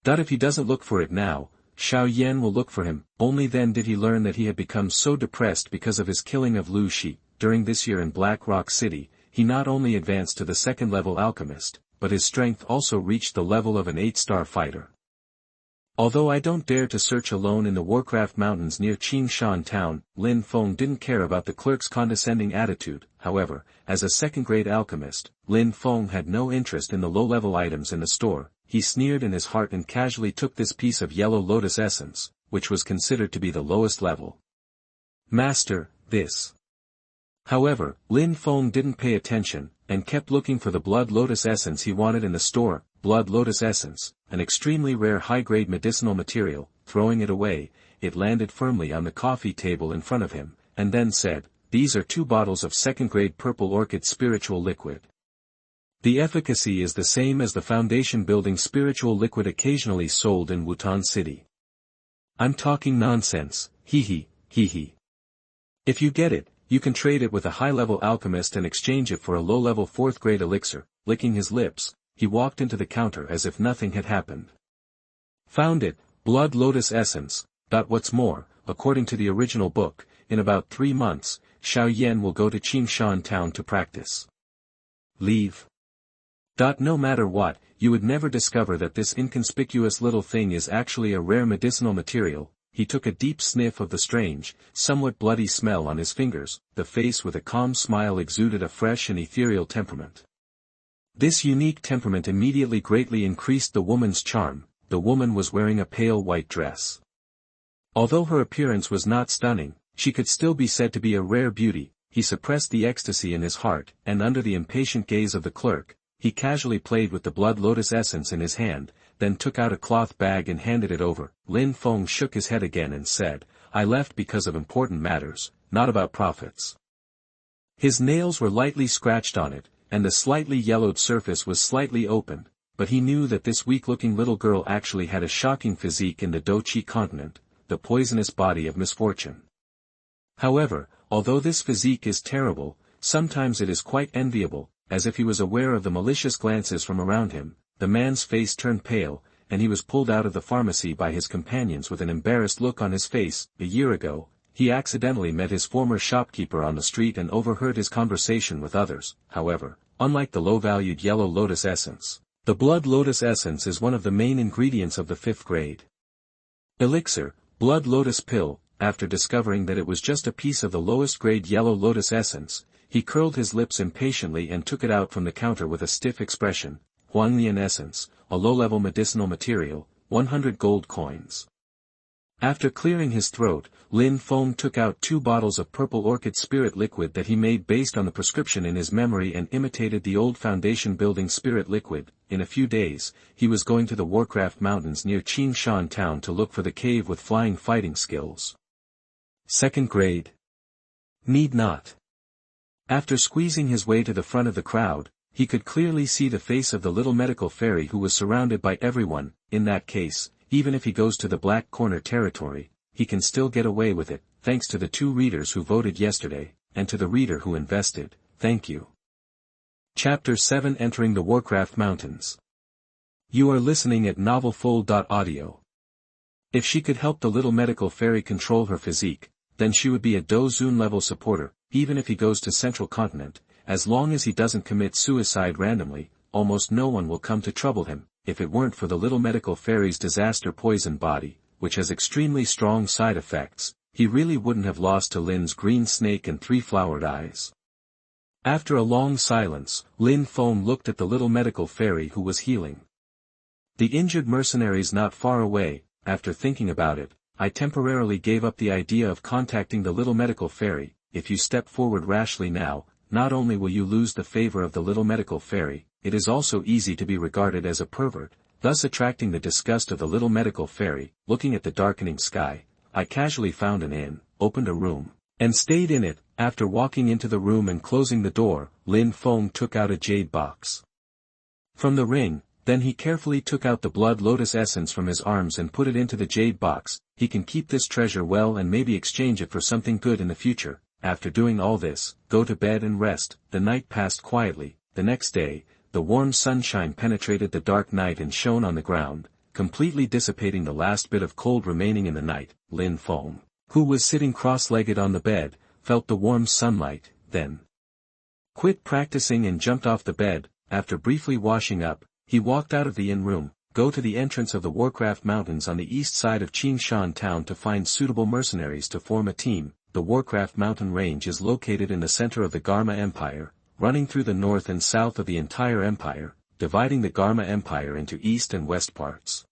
If he doesn't look for it now, Xiao Yan will look for him. Only then did he learn that he had become so depressed because of his killing of Liu Xi. During this year in Black Rock City, he not only advanced to the second-level alchemist, but his strength also reached the level of an 8-star fighter. Although I don't dare to search alone in the Warcraft mountains near Qingshan town, Lin Feng didn't care about the clerk's condescending attitude. However, as a second-grade alchemist, Lin Feng had no interest in the low-level items in the store. He sneered in his heart and casually took this piece of yellow lotus essence, which was considered to be the lowest level. "Master, this." However, Lin Feng didn't pay attention, and kept looking for the blood lotus essence he wanted in the store. Blood lotus essence, an extremely rare high-grade medicinal material. Throwing it away, it landed firmly on the coffee table in front of him, and then said, "These are 2 bottles of second-grade purple orchid spiritual liquid. The efficacy is the same as the foundation-building spiritual liquid occasionally sold in Wutan City." "I'm talking nonsense, hee hee. If you get it, you can trade it with a high-level alchemist and exchange it for a low-level 4th-grade elixir." Licking his lips, he walked into the counter as if nothing had happened. "Found it, blood lotus essence. What's more, according to the original book, in about 3 months, Xiao Yan will go to Qingshan town to practice. Leave. No matter what, you would never discover that this inconspicuous little thing is actually a rare medicinal material." He took a deep sniff of the strange, somewhat bloody smell on his fingers. The face with a calm smile exuded a fresh and ethereal temperament. This unique temperament immediately greatly increased the woman's charm. The woman was wearing a pale white dress. Although her appearance was not stunning, she could still be said to be a rare beauty. He suppressed the ecstasy in his heart, and under the impatient gaze of the clerk, he casually played with the blood lotus essence in his hand, then took out a cloth bag and handed it over. Lin Feng shook his head again and said, "I left because of important matters, not about profits." His nails were lightly scratched on it, and the slightly yellowed surface was slightly open, but he knew that this weak-looking little girl actually had a shocking physique in the Dou Qi Continent, the poisonous body of misfortune. However, although this physique is terrible, sometimes it is quite enviable. As if he was aware of the malicious glances from around him, the man's face turned pale, and he was pulled out of the pharmacy by his companions with an embarrassed look on his face. A year ago, he accidentally met his former shopkeeper on the street and overheard his conversation with others. However, unlike the low-valued yellow lotus essence, the blood lotus essence is one of the main ingredients of the 5th-grade elixir, blood lotus pill. After discovering that it was just a piece of the lowest-grade yellow lotus essence, he curled his lips impatiently and took it out from the counter with a stiff expression. Huanglian essence, a low-level medicinal material, 100 gold coins. After clearing his throat, Lin Feng took out 2 bottles of purple orchid spirit liquid that he made based on the prescription in his memory and imitated the old foundation-building spirit liquid. In a few days, he was going to the Warcraft mountains near Qingshan town to look for the cave with flying fighting skills. 2nd grade. Need not. After squeezing his way to the front of the crowd, he could clearly see the face of the little medical fairy who was surrounded by everyone. In that case, even if he goes to the Black Corner territory, he can still get away with it, thanks to the 2 readers who voted yesterday, and to the reader who invested. Thank you. Chapter 7 Entering the Warcraft Mountains. You are listening at novelfull.audio. If she could help the little medical fairy control her physique, then she would be a Dou Zun level supporter, even if he goes to Central Continent. As long as he doesn't commit suicide randomly, almost no one will come to trouble him. If it weren't for the little medical fairy's disaster poison body, which has extremely strong side effects, he really wouldn't have lost to Lin's green snake and 3 flowered eyes. After a long silence, Lin Feng looked at the little medical fairy who was healing. The injured mercenaries not far away. After thinking about it, I temporarily gave up the idea of contacting the little medical fairy. If you step forward rashly now, not only will you lose the favor of the little medical fairy, it is also easy to be regarded as a pervert, thus attracting the disgust of the little medical fairy. Looking at the darkening sky, I casually found an inn, opened a room, and stayed in it. After walking into the room and closing the door, Lin Feng took out a jade box from the ring. Then he carefully took out the blood lotus essence from his arms and put it into the jade box. He can keep this treasure well and maybe exchange it for something good in the future. After doing all this, go to bed and rest. The night passed quietly. The next day, the warm sunshine penetrated the dark night and shone on the ground, completely dissipating the last bit of cold remaining in the night. Lin Feng, who was sitting cross-legged on the bed, felt the warm sunlight, then quit practicing and jumped off the bed. After briefly washing up, he walked out of the inn room, go to the entrance of the Warcraft Mountains on the east side of Qingshan town to find suitable mercenaries to form a team. The Warcraft mountain range is located in the center of the Garma Empire, running through the north and south of the entire empire, dividing the Garma Empire into east and west parts.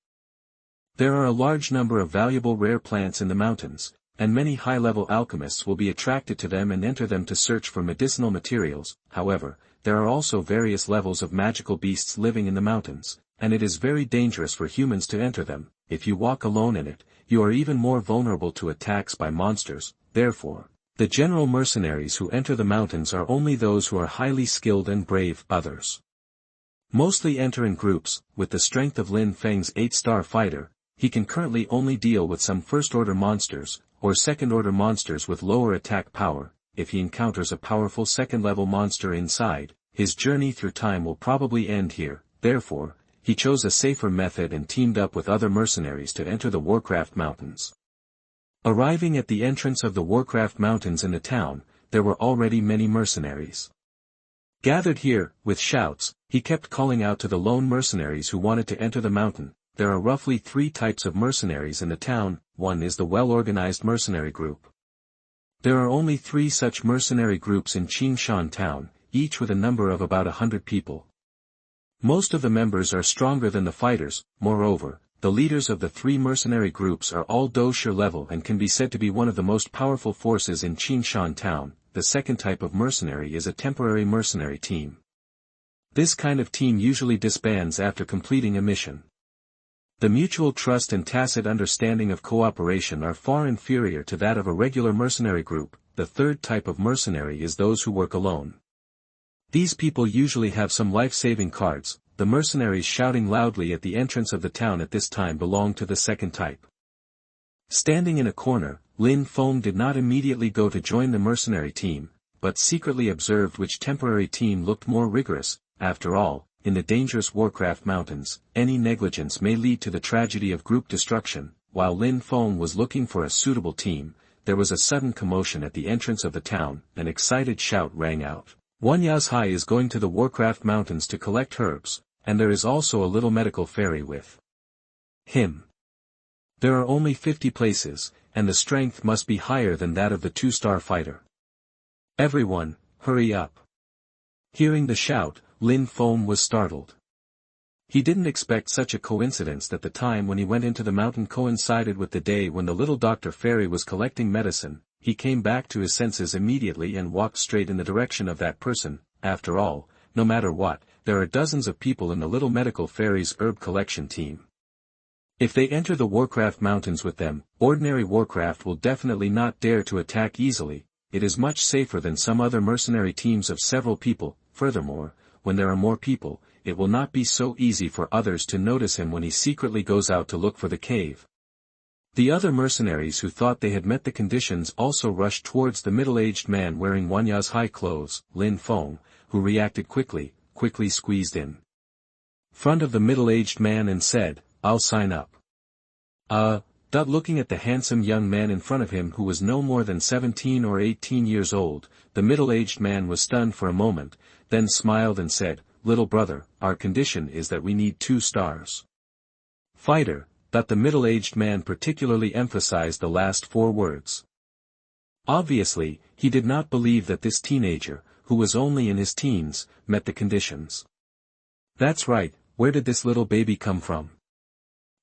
There are a large number of valuable rare plants in the mountains, and many high-level alchemists will be attracted to them and enter them to search for medicinal materials. However, there are also various levels of magical beasts living in the mountains, and it is very dangerous for humans to enter them. If you walk alone in it, you are even more vulnerable to attacks by monsters. Therefore, the general mercenaries who enter the mountains are only those who are highly skilled and brave. Others mostly enter in groups. With the strength of Lin Feng's 8-star fighter, he can currently only deal with some first-order monsters, or second-order monsters with lower attack power. If he encounters a powerful second-level monster inside, his journey through time will probably end here. Therefore, he chose a safer method and teamed up with other mercenaries to enter the Warcraft Mountains. Arriving at the entrance of the Warcraft Mountains in the town, there were already many mercenaries gathered here. With shouts, he kept calling out to the lone mercenaries who wanted to enter the mountain. There are roughly 3 types of mercenaries in the town. One is the well-organized mercenary group. There are only 3 such mercenary groups in Qingshan town, each with a number of about 100 people. Most of the members are stronger than the fighters. Moreover, the leaders of the 3 mercenary groups are all Dou Shi level and can be said to be one of the most powerful forces in Qingshan town. The second type of mercenary is a temporary mercenary team. This kind of team usually disbands after completing a mission. The mutual trust and tacit understanding of cooperation are far inferior to that of a regular mercenary group. The third type of mercenary is those who work alone. These people usually have some life-saving cards. The mercenaries shouting loudly at the entrance of the town at this time belong to the second type. Standing in a corner, Lin Feng did not immediately go to join the mercenary team, but secretly observed which temporary team looked more rigorous. After all, in the dangerous Warcraft Mountains, any negligence may lead to the tragedy of group destruction. While Lin Feng was looking for a suitable team, there was a sudden commotion at the entrance of the town. An excited shout rang out. One Yazhai is going to the Warcraft Mountains to collect herbs, and there is also a little medical fairy with him. There are only 50 places, and the strength must be higher than that of the 2-star fighter. Everyone, hurry up. Hearing the shout, Lin Feng was startled. He didn't expect such a coincidence that the time when he went into the mountain coincided with the day when the little Dr. Fairy was collecting medicine. He came back to his senses immediately and walked straight in the direction of that person. After all, no matter what, there are dozens of people in the little medical fairy's herb collection team. If they enter the Warcraft Mountains with them, ordinary Warcraft will definitely not dare to attack easily. It is much safer than some other mercenary teams of several people. Furthermore, when there are more people, it will not be so easy for others to notice him when he secretly goes out to look for the cave. The other mercenaries who thought they had met the conditions also rushed towards the middle-aged man wearing Wanya's high clothes, Lin Feng, who reacted quickly squeezed in front of the middle-aged man and said, "I'll sign up." Looking at the handsome young man in front of him who was no more than 17 or 18 years old, the middle-aged man was stunned for a moment, then smiled and said, "Little brother, our condition is that we need 2 stars. Fighter." The middle-aged man particularly emphasized the last 4 words. Obviously, he did not believe that this teenager, who was only in his teens, met the conditions. That's right, where did this little baby come from?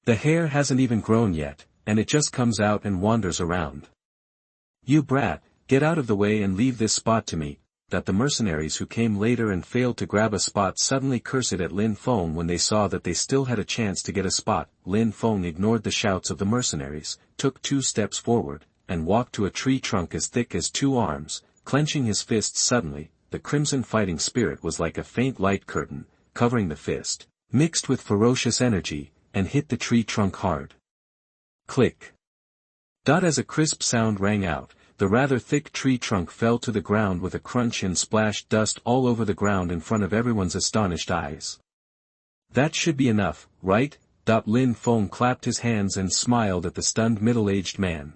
The hair hasn't even grown yet, and it just comes out and wanders around. You brat, get out of the way and leave this spot to me. The mercenaries who came later and failed to grab a spot suddenly cursed at Lin Feng when they saw that they still had a chance to get a spot. Lin Feng ignored the shouts of the mercenaries, took 2 steps forward, and walked to a tree trunk as thick as 2 arms, clenching his fists suddenly. The crimson fighting spirit was like a faint light curtain, covering the fist, mixed with ferocious energy, and hit the tree trunk hard. Click. As a crisp sound rang out, the rather thick tree trunk fell to the ground with a crunch and splashed dust all over the ground in front of everyone's astonished eyes. That should be enough, right? Lin Feng clapped his hands and smiled at the stunned middle-aged man.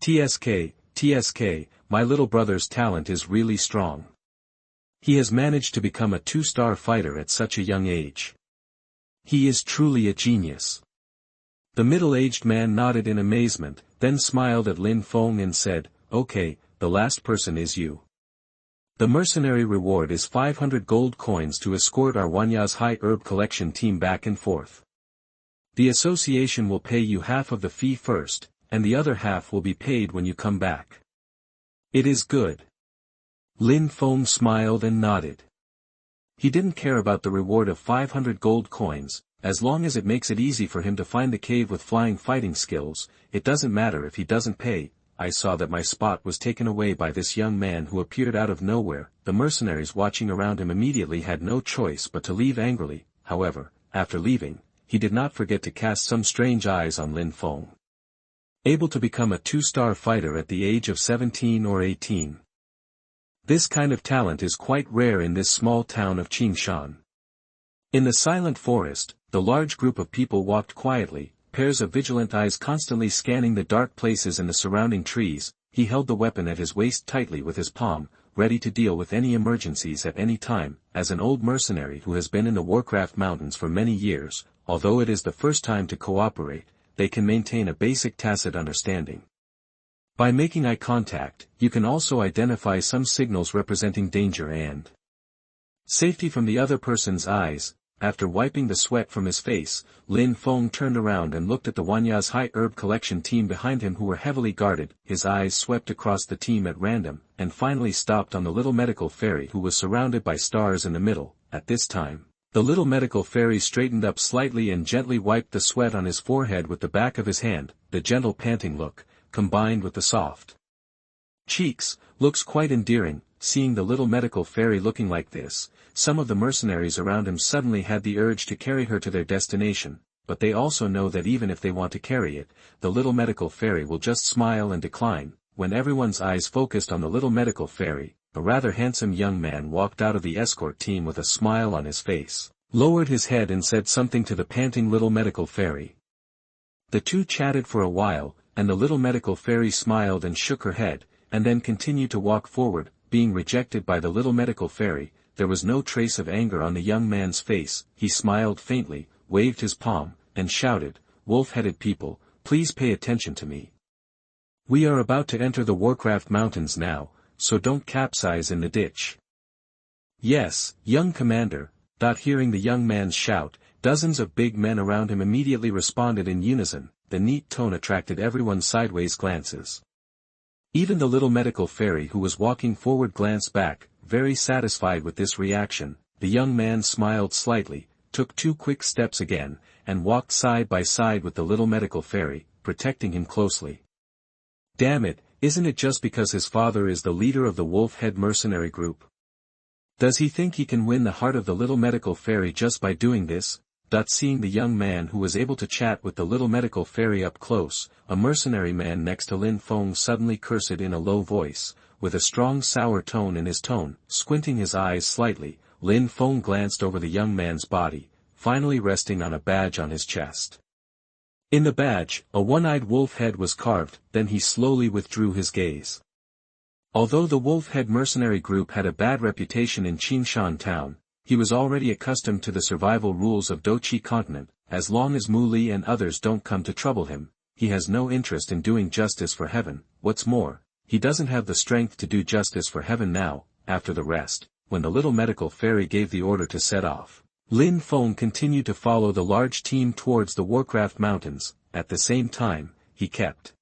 TSK, my little brother's talent is really strong. He has managed to become a 2-star fighter at such a young age. He is truly a genius. The middle-aged man nodded in amazement, then smiled at Lin Feng and said, "Okay, the last person is you. The mercenary reward is 500 gold coins to escort our Wanya's high herb collection team back and forth. The association will pay you half of the fee first, and the other half will be paid when you come back." "It is good." Lin Feng smiled and nodded. He didn't care about the reward of 500 gold coins. As long as it makes it easy for him to find the cave with flying fighting skills, it doesn't matter if he doesn't pay. I saw that my spot was taken away by this young man who appeared out of nowhere. The mercenaries watching around him immediately had no choice but to leave angrily. However, after leaving, he did not forget to cast some strange eyes on Lin Feng. Able to become a 2-star fighter at the age of 17 or 18. This kind of talent is quite rare in this small town of Qingshan. In the silent forest, the large group of people walked quietly, pairs of vigilant eyes constantly scanning the dark places in the surrounding trees. He held the weapon at his waist tightly with his palm, ready to deal with any emergencies at any time. As an old mercenary who has been in the Warcraft mountains for many years, although it is the first time to cooperate, they can maintain a basic tacit understanding. By making eye contact, you can also identify some signals representing danger and safety from the other person's eyes. After wiping the sweat from his face, Lin Feng turned around and looked at the Wanya's high herb collection team behind him who were heavily guarded. His eyes swept across the team at random, and finally stopped on the little medical fairy who was surrounded by stars in the middle. At this time, the little medical fairy straightened up slightly and gently wiped the sweat on his forehead with the back of his hand. The gentle panting look, combined with the soft cheeks, looks quite endearing. Seeing the little medical fairy looking like this, some of the mercenaries around him suddenly had the urge to carry her to their destination, but they also know that even if they want to carry it, the little medical fairy will just smile and decline. When everyone's eyes focused on the little medical fairy, a rather handsome young man walked out of the escort team with a smile on his face, lowered his head and said something to the panting little medical fairy. The two chatted for a while, and the little medical fairy smiled and shook her head, and then continued to walk forward. Being rejected by the little medical fairy, there was no trace of anger on the young man's face. He smiled faintly, waved his palm, and shouted, "Wolf-headed people, please pay attention to me. We are about to enter the Warcraft mountains now, so don't capsize in the ditch." "Yes, young commander." Hearing the young man's shout, dozens of big men around him immediately responded in unison. The neat tone attracted everyone's sideways glances. Even the little medical fairy who was walking forward glanced back, very satisfied with this reaction. The young man smiled slightly, took 2 quick steps again, and walked side by side with the little medical fairy, protecting him closely. Damn it, isn't it just because his father is the leader of the Wolf-Head mercenary group? Does he think he can win the heart of the little medical fairy just by doing this? Seeing the young man who was able to chat with the little medical fairy up close, a mercenary man next to Lin Feng suddenly cursed in a low voice, with a strong sour tone in his tone. Squinting his eyes slightly, Lin Feng glanced over the young man's body, finally resting on a badge on his chest. In the badge, a one-eyed wolf head was carved, then he slowly withdrew his gaze. Although the wolf-head mercenary group had a bad reputation in Qingshan town, he was already accustomed to the survival rules of Dou Qi Continent. As long as Mu Li and others don't come to trouble him, he has no interest in doing justice for heaven. What's more, he doesn't have the strength to do justice for heaven now. After the rest, when the little medical fairy gave the order to set off, Lin Feng continued to follow the large team towards the Warcraft mountains. At the same time, he kept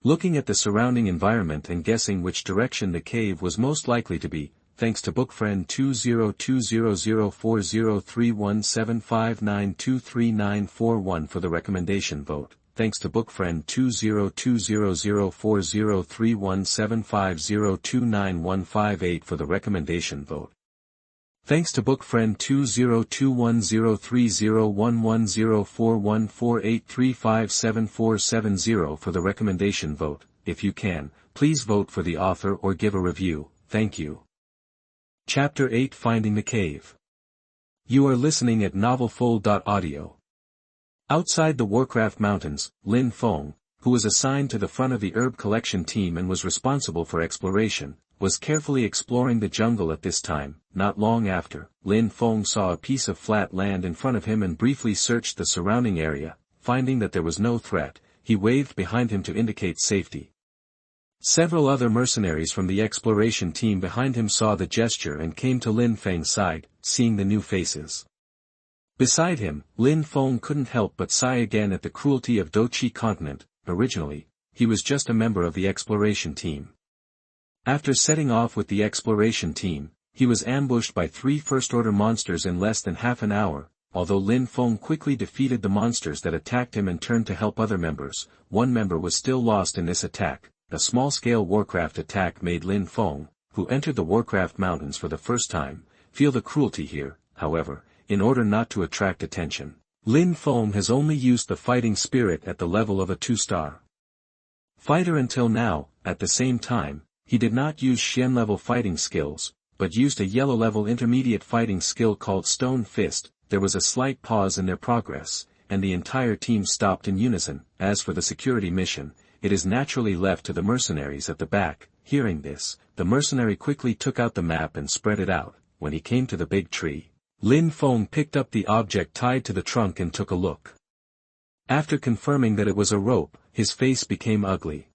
looking at the surrounding environment and guessing which direction the cave was most likely to be. Thanks to bookfriend 202004031759233941 for the recommendation vote. Thanks to bookfriend 2020040317502915 for the recommendation vote. Thanks to bookfriend 20210301104148357470 for the recommendation vote. If you can, please vote for the author or give a review. Thank you. Chapter 8 Finding the Cave. You are listening at novelfull.audio. Outside the Warcraft mountains, Lin Feng, who was assigned to the front of the herb collection team and was responsible for exploration, was carefully exploring the jungle at this time. Not long after, Lin Feng saw a piece of flat land in front of him and briefly searched the surrounding area. Finding that there was no threat, he waved behind him to indicate safety. Several other mercenaries from the exploration team behind him saw the gesture and came to Lin Feng's side, seeing the new faces. Beside him, Lin Feng couldn't help but sigh again at the cruelty of Dou Qi Continent. Originally, he was just a member of the exploration team. After setting off with the exploration team, he was ambushed by 3 first-order monsters in less than half an hour. Although Lin Feng quickly defeated the monsters that attacked him and turned to help other members, one member was still lost in this attack. A small-scale Warcraft attack made Lin Feng, who entered the Warcraft mountains for the first time, feel the cruelty here. However, in order not to attract attention, Lin Feng has only used the fighting spirit at the level of a 2-star fighter until now. At the same time, he did not use Xian-level fighting skills, but used a yellow-level intermediate fighting skill called Stone Fist. There was a slight pause in their progress, and the entire team stopped in unison. As for the security mission, it is naturally left to the mercenaries at the back. Hearing this, the mercenary quickly took out the map and spread it out. When he came to the big tree, Lin Feng picked up the object tied to the trunk and took a look. After confirming that it was a rope, his face became ugly.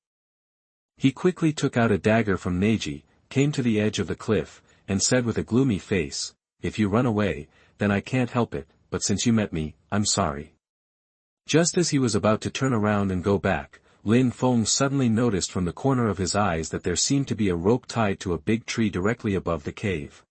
He quickly took out a dagger from Neji, came to the edge of the cliff, and said with a gloomy face, "If you run away, then I can't help it, but since you met me, I'm sorry." Just as he was about to turn around and go back, Lin Feng suddenly noticed from the corner of his eyes that there seemed to be a rope tied to a big tree directly above the cave.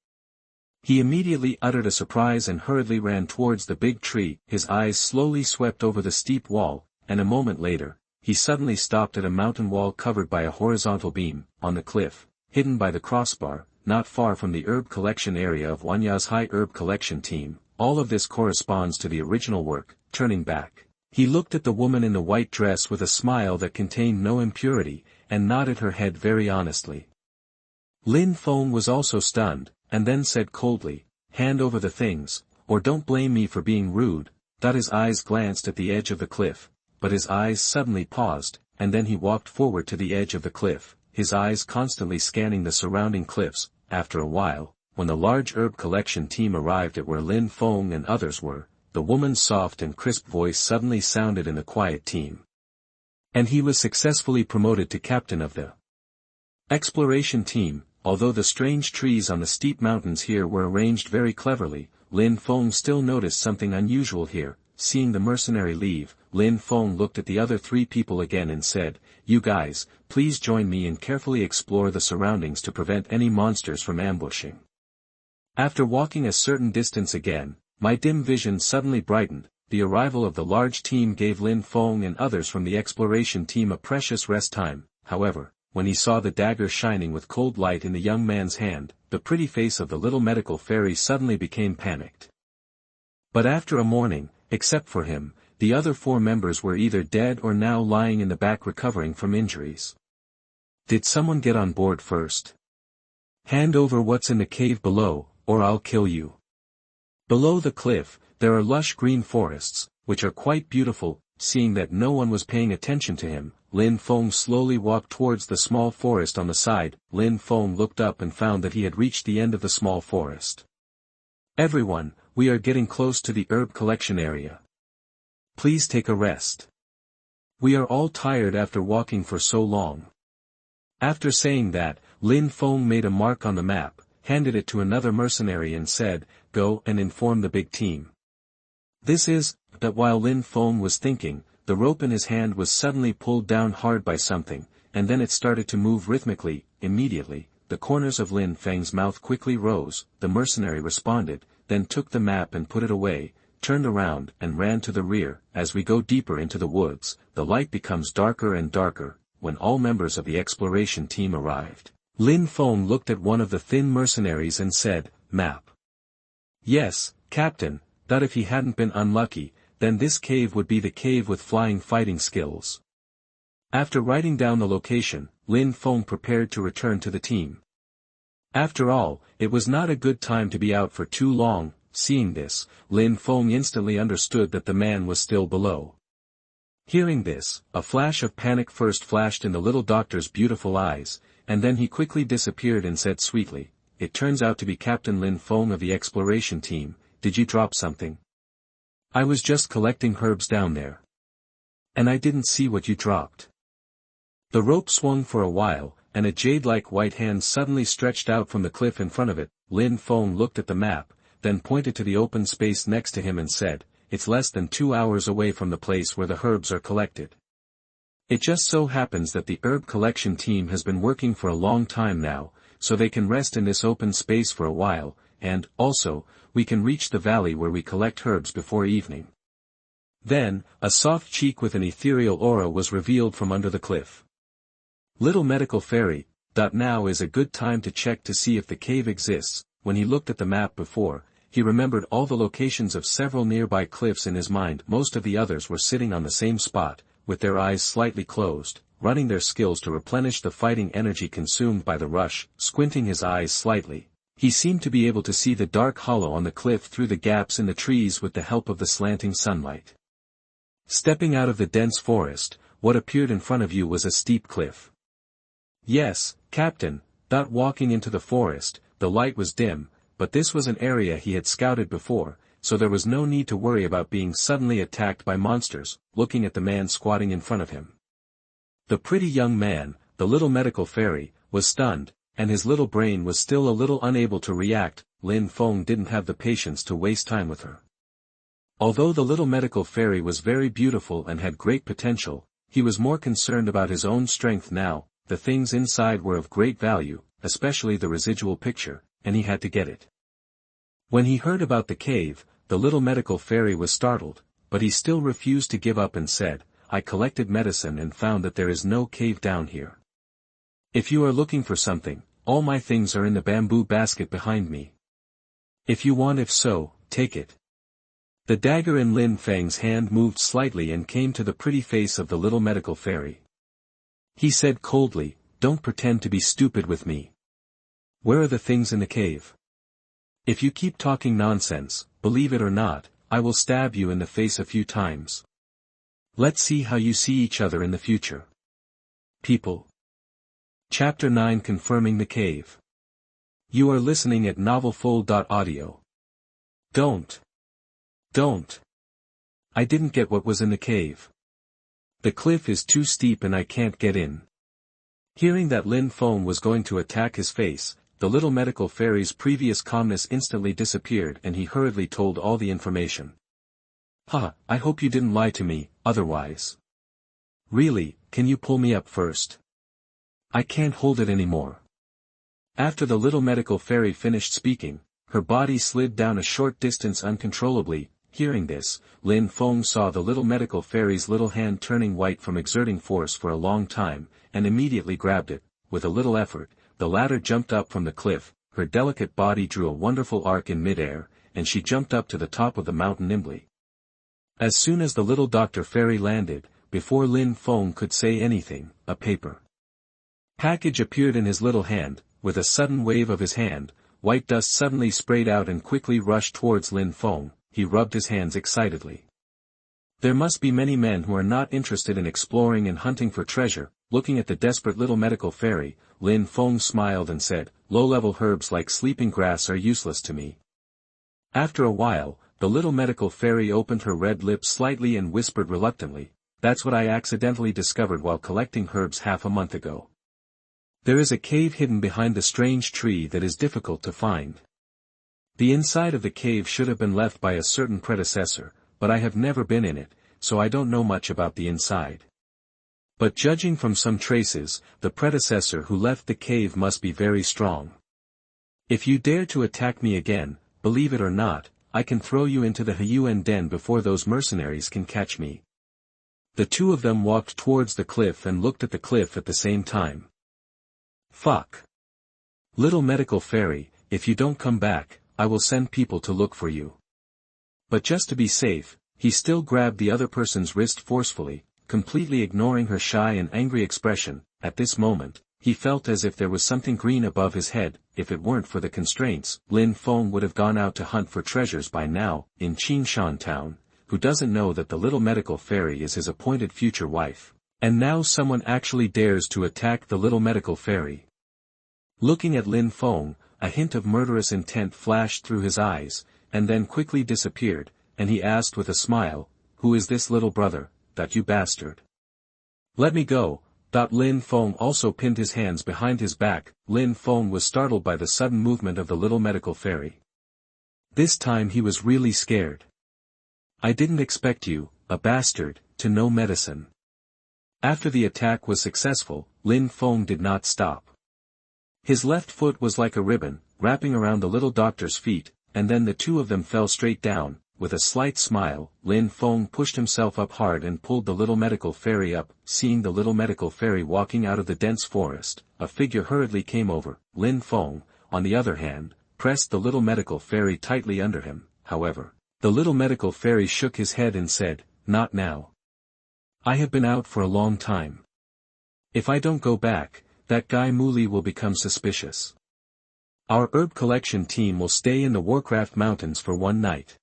He immediately uttered a surprise and hurriedly ran towards the big tree. His eyes slowly swept over the steep wall, and a moment later, he suddenly stopped at a mountain wall covered by a horizontal beam. On the cliff, hidden by the crossbar, not far from the herb collection area of Wanya's high herb collection team. All of this corresponds to the original work. Turning back, he looked at the woman in the white dress with a smile that contained no impurity, and nodded her head very honestly. Lin Feng was also stunned, and then said coldly, "Hand over the things, or don't blame me for being rude." His eyes glanced at the edge of the cliff, but his eyes suddenly paused, and then he walked forward to the edge of the cliff, his eyes constantly scanning the surrounding cliffs. After a while, when the large herb collection team arrived at where Lin Feng and others were, the woman's soft and crisp voice suddenly sounded in the quiet team. And he was successfully promoted to captain of the exploration team. Although the strange trees on the steep mountains here were arranged very cleverly, Lin Feng still noticed something unusual here. Seeing the mercenary leave, Lin Feng looked at the other 3 people again and said, "You guys, please join me and carefully explore the surroundings to prevent any monsters from ambushing." After walking a certain distance again, my dim vision suddenly brightened. The arrival of the large team gave Lin Feng and others from the exploration team a precious rest time. However, when he saw the dagger shining with cold light in the young man's hand, the pretty face of the little medical fairy suddenly became panicked. But after a morning, except for him, the other 4 members were either dead or now lying in the back recovering from injuries. Did someone get on board first? Hand over what's in the cave below, or I'll kill you. Below the cliff, there are lush green forests, which are quite beautiful. Seeing that no one was paying attention to him, Lin Feng slowly walked towards the small forest on the side. Lin Feng looked up and found that he had reached the end of the small forest. Everyone, we are getting close to the herb collection area. Please take a rest. We are all tired after walking for so long. After saying that, Lin Feng made a mark on the map, handed it to another mercenary and said, "Go and inform the big team." This is, that while Lin Feng was thinking, the rope in his hand was suddenly pulled down hard by something, and then it started to move rhythmically. Immediately, the corners of Lin Feng's mouth quickly rose. The mercenary responded, then took the map and put it away, turned around and ran to the rear. As we go deeper into the woods, the light becomes darker and darker. When all members of the exploration team arrived, Lin Feng looked at one of the thin mercenaries and said, "Map." "Yes, Captain, that if he hadn't been unlucky, then this cave would be the cave with flying fighting skills." After writing down the location, Lin Feng prepared to return to the team. After all, it was not a good time to be out for too long. Seeing this, Lin Feng instantly understood that the man was still below. Hearing this, a flash of panic first flashed in the little doctor's beautiful eyes, and then he quickly disappeared and said sweetly, "It turns out to be Captain Lin Feng of the exploration team. Did you drop something?" "I was just collecting herbs down there. And I didn't see what you dropped." The rope swung for a while, and a jade-like white hand suddenly stretched out from the cliff in front of it. Lin Feng looked at the map, then pointed to the open space next to him and said, "It's less than 2 hours away from the place where the herbs are collected. It just so happens that the herb collection team has been working for a long time now, so they can rest in this open space for a while, and, also, we can reach the valley where we collect herbs before evening." Then, a soft cheek with an ethereal aura was revealed from under the cliff. "Little medical fairy, now is a good time to check to see if the cave exists." When he looked at the map before, he remembered all the locations of several nearby cliffs in his mind. Most of the others were sitting on the same spot, with their eyes slightly closed, running their skills to replenish the fighting energy consumed by the rush. Squinting his eyes slightly, he seemed to be able to see the dark hollow on the cliff through the gaps in the trees with the help of the slanting sunlight. Stepping out of the dense forest, what appeared in front of you was a steep cliff. "Yes, Captain." Walking into the forest, the light was dim, but this was an area he had scouted before, so there was no need to worry about being suddenly attacked by monsters. Looking at the man squatting in front of him, the pretty young man, the little medical fairy, was stunned, and his little brain was still a little unable to react. Lin Feng didn't have the patience to waste time with her. Although the little medical fairy was very beautiful and had great potential, he was more concerned about his own strength now. The things inside were of great value, especially the residual picture, and he had to get it. When he heard about the cave, the little medical fairy was startled, but he still refused to give up and said, "I collected medicine and found that there is no cave down here. If you are looking for something, all my things are in the bamboo basket behind me. If you want, if so, take it." The dagger in Lin Feng's hand moved slightly and came to the pretty face of the little medical fairy. He said coldly, "Don't pretend to be stupid with me. Where are the things in the cave? If you keep talking nonsense, believe it or not, I will stab you in the face a few times. Let's see how you see each other in the future." People. Chapter 9 Confirming the Cave. You are listening at novelfull.audio. Don't. I didn't get what was in the cave. The cliff is too steep and I can't get in. Hearing that Lin Feng was going to attack his face, the little medical fairy's previous calmness instantly disappeared and he hurriedly told all the information. I hope you didn't lie to me, otherwise. Really, can you pull me up first? I can't hold it anymore. After the little medical fairy finished speaking, her body slid down a short distance uncontrollably. Hearing this, Lin Feng saw the little medical fairy's little hand turning white from exerting force for a long time, and immediately grabbed it. With a little effort, the latter jumped up from the cliff, her delicate body drew a wonderful arc in midair, and she jumped up to the top of the mountain nimbly. As soon as the little Dr. Fairy landed, before Lin Feng could say anything, a paper package appeared in his little hand. With a sudden wave of his hand, white dust suddenly sprayed out and quickly rushed towards Lin Feng. He rubbed his hands excitedly. There must be many men who are not interested in exploring and hunting for treasure. Looking at the desperate little medical fairy, Lin Feng smiled and said, "Low-level herbs like sleeping grass are useless to me." After a while, the little medical fairy opened her red lips slightly and whispered reluctantly, "That's what I accidentally discovered while collecting herbs half a month ago. There is a cave hidden behind the strange tree that is difficult to find. The inside of the cave should have been left by a certain predecessor, but I have never been in it, so I don't know much about the inside. But judging from some traces, the predecessor who left the cave must be very strong. If you dare to attack me again, believe it or not, I can throw you into the Hyuan den before those mercenaries can catch me." The two of them walked towards the cliff and looked at the cliff at the same time. "Fuck. Little medical fairy, if you don't come back, I will send people to look for you." But just to be safe, he still grabbed the other person's wrist forcefully, completely ignoring her shy and angry expression. At this moment, he felt as if there was something green above his head. If it weren't for the constraints, Lin Feng would have gone out to hunt for treasures by now. In Qingshan town, who doesn't know that the little medical fairy is his appointed future wife? And now someone actually dares to attack the little medical fairy. Looking at Lin Feng, a hint of murderous intent flashed through his eyes, and then quickly disappeared, and he asked with a smile, "Who is this little brother, that you bastard? Let me go." Lin Feng also pinned his hands behind his back. Lin Feng was startled by the sudden movement of the little medical fairy. This time he was really scared. "I didn't expect you, a bastard, to know medicine." After the attack was successful, Lin Feng did not stop. His left foot was like a ribbon, wrapping around the little doctor's feet, and then the two of them fell straight down. With a slight smile, Lin Feng pushed himself up hard and pulled the little medical fairy up. Seeing the little medical fairy walking out of the dense forest, a figure hurriedly came over. Lin Feng, on the other hand, pressed the little medical fairy tightly under him. However, the little medical fairy shook his head and said, "Not now. I have been out for a long time. If I don't go back, that guy Muli will become suspicious. Our herb collection team will stay in the Warcraft mountains for one night.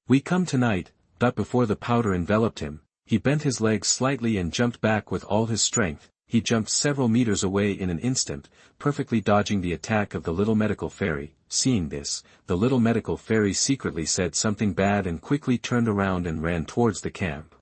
We come tonight." Before the powder enveloped him, he bent his legs slightly and jumped back with all his strength. He jumped several meters away in an instant, perfectly dodging the attack of the little medical fairy. Seeing this, the little medical fairy secretly said something bad and quickly turned around and ran towards the camp.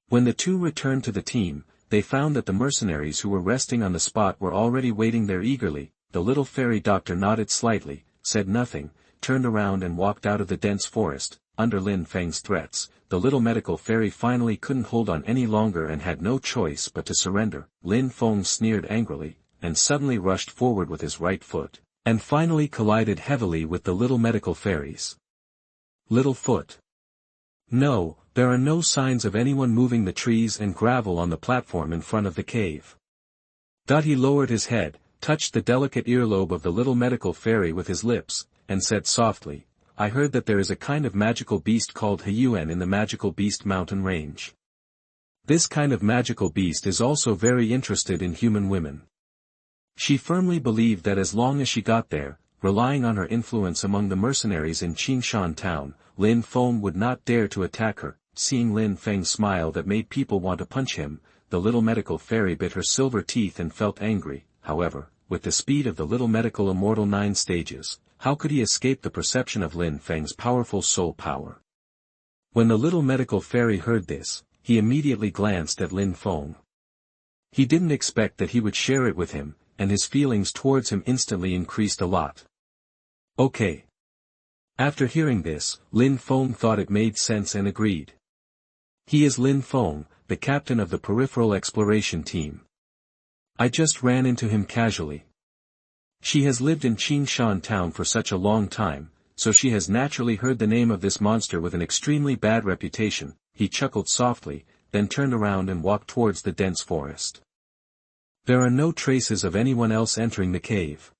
When the two returned to the team, they found that the mercenaries who were resting on the spot were already waiting there eagerly. The little fairy doctor nodded slightly, said nothing, turned around and walked out of the dense forest. Under Lin Feng's threats, the little medical fairy finally couldn't hold on any longer and had no choice but to surrender. Lin Feng sneered angrily, and suddenly rushed forward with his right foot, and finally collided heavily with the little medical fairy's little foot. No, there are no signs of anyone moving the trees and gravel on the platform in front of the cave. He lowered his head, touched the delicate earlobe of the little medical fairy with his lips, and said softly, "I heard that there is a kind of magical beast called Hyuan in the magical beast mountain range. This kind of magical beast is also very interested in human women. She firmly believed that as long as she got there, relying on her influence among the mercenaries in Qingshan town, Lin Feng would not dare to attack her." Seeing Lin Feng's smile that made people want to punch him, the little medical fairy bit her silver teeth and felt angry. However, with the speed of the little medical immortal 9 stages, how could he escape the perception of Lin Feng's powerful soul power? When the little medical fairy heard this, he immediately glanced at Lin Feng. He didn't expect that he would share it with him, and his feelings towards him instantly increased a lot. "Okay." After hearing this, Lin Feng thought it made sense and agreed. He is Lin Feng, the captain of the peripheral exploration team. I just ran into him casually. She has lived in Qingshan town for such a long time, so she has naturally heard the name of this monster with an extremely bad reputation. He chuckled softly, then turned around and walked towards the dense forest. There are no traces of anyone else entering the cave.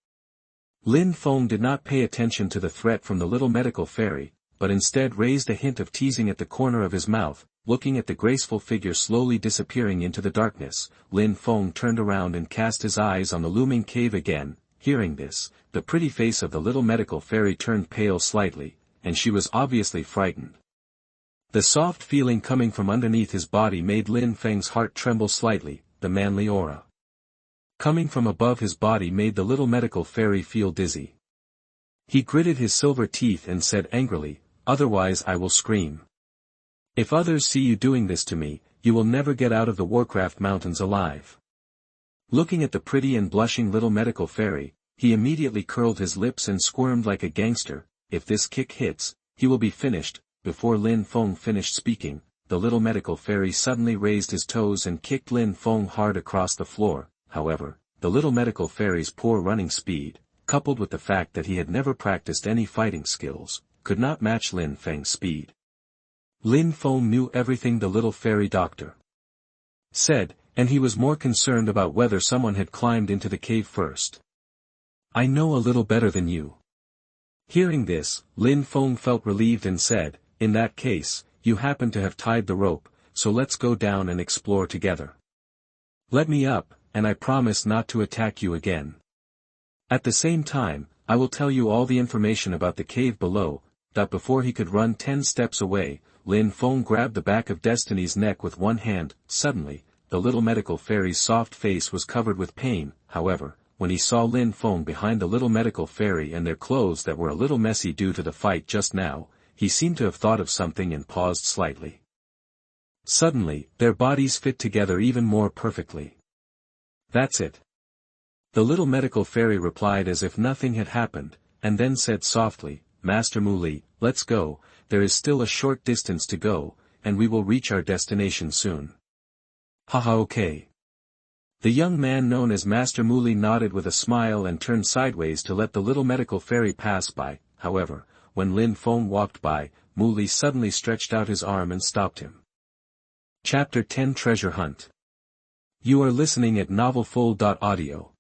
Lin Feng did not pay attention to the threat from the little medical fairy, but instead raised a hint of teasing at the corner of his mouth. Looking at the graceful figure slowly disappearing into the darkness, Lin Feng turned around and cast his eyes on the looming cave again. Hearing this, the pretty face of the little medical fairy turned pale slightly, and she was obviously frightened. The soft feeling coming from underneath his body made Lin Feng's heart tremble slightly. The manly aura coming from above his body made the little medical fairy feel dizzy. He gritted his silver teeth and said angrily, "Otherwise I will scream. If others see you doing this to me, you will never get out of the Warcraft mountains alive." Looking at the pretty and blushing little medical fairy, he immediately curled his lips and squirmed like a gangster. "If this kick hits, he will be finished." Before Lin Feng finished speaking, the little medical fairy suddenly raised his toes and kicked Lin Feng hard across the floor. However, the little medical fairy's poor running speed, coupled with the fact that he had never practiced any fighting skills, could not match Lin Feng's speed. Lin Feng knew everything the little fairy doctor said, and he was more concerned about whether someone had climbed into the cave first. "I know a little better than you." Hearing this, Lin Feng felt relieved and said, "In that case, you happen to have tied the rope, so let's go down and explore together. Let me up, and I promise not to attack you again. At the same time, I will tell you all the information about the cave below." Before he could run 10 steps away, Lin Feng grabbed the back of Destiny's neck with one hand. Suddenly, the little medical fairy's soft face was covered with pain. However, when he saw Lin Feng behind the little medical fairy and their clothes that were a little messy due to the fight just now, he seemed to have thought of something and paused slightly. Suddenly, their bodies fit together even more perfectly. "That's it." The little medical fairy replied as if nothing had happened, and then said softly, "Master Mu Li, let's go. There is still a short distance to go, and we will reach our destination soon." "Haha, okay." The young man known as Master Mu Li nodded with a smile and turned sideways to let the little medical fairy pass by. However, when Lin Feng walked by, Mu Li suddenly stretched out his arm and stopped him. Chapter 10 Treasure Hunt. You are listening at novelfull.audio.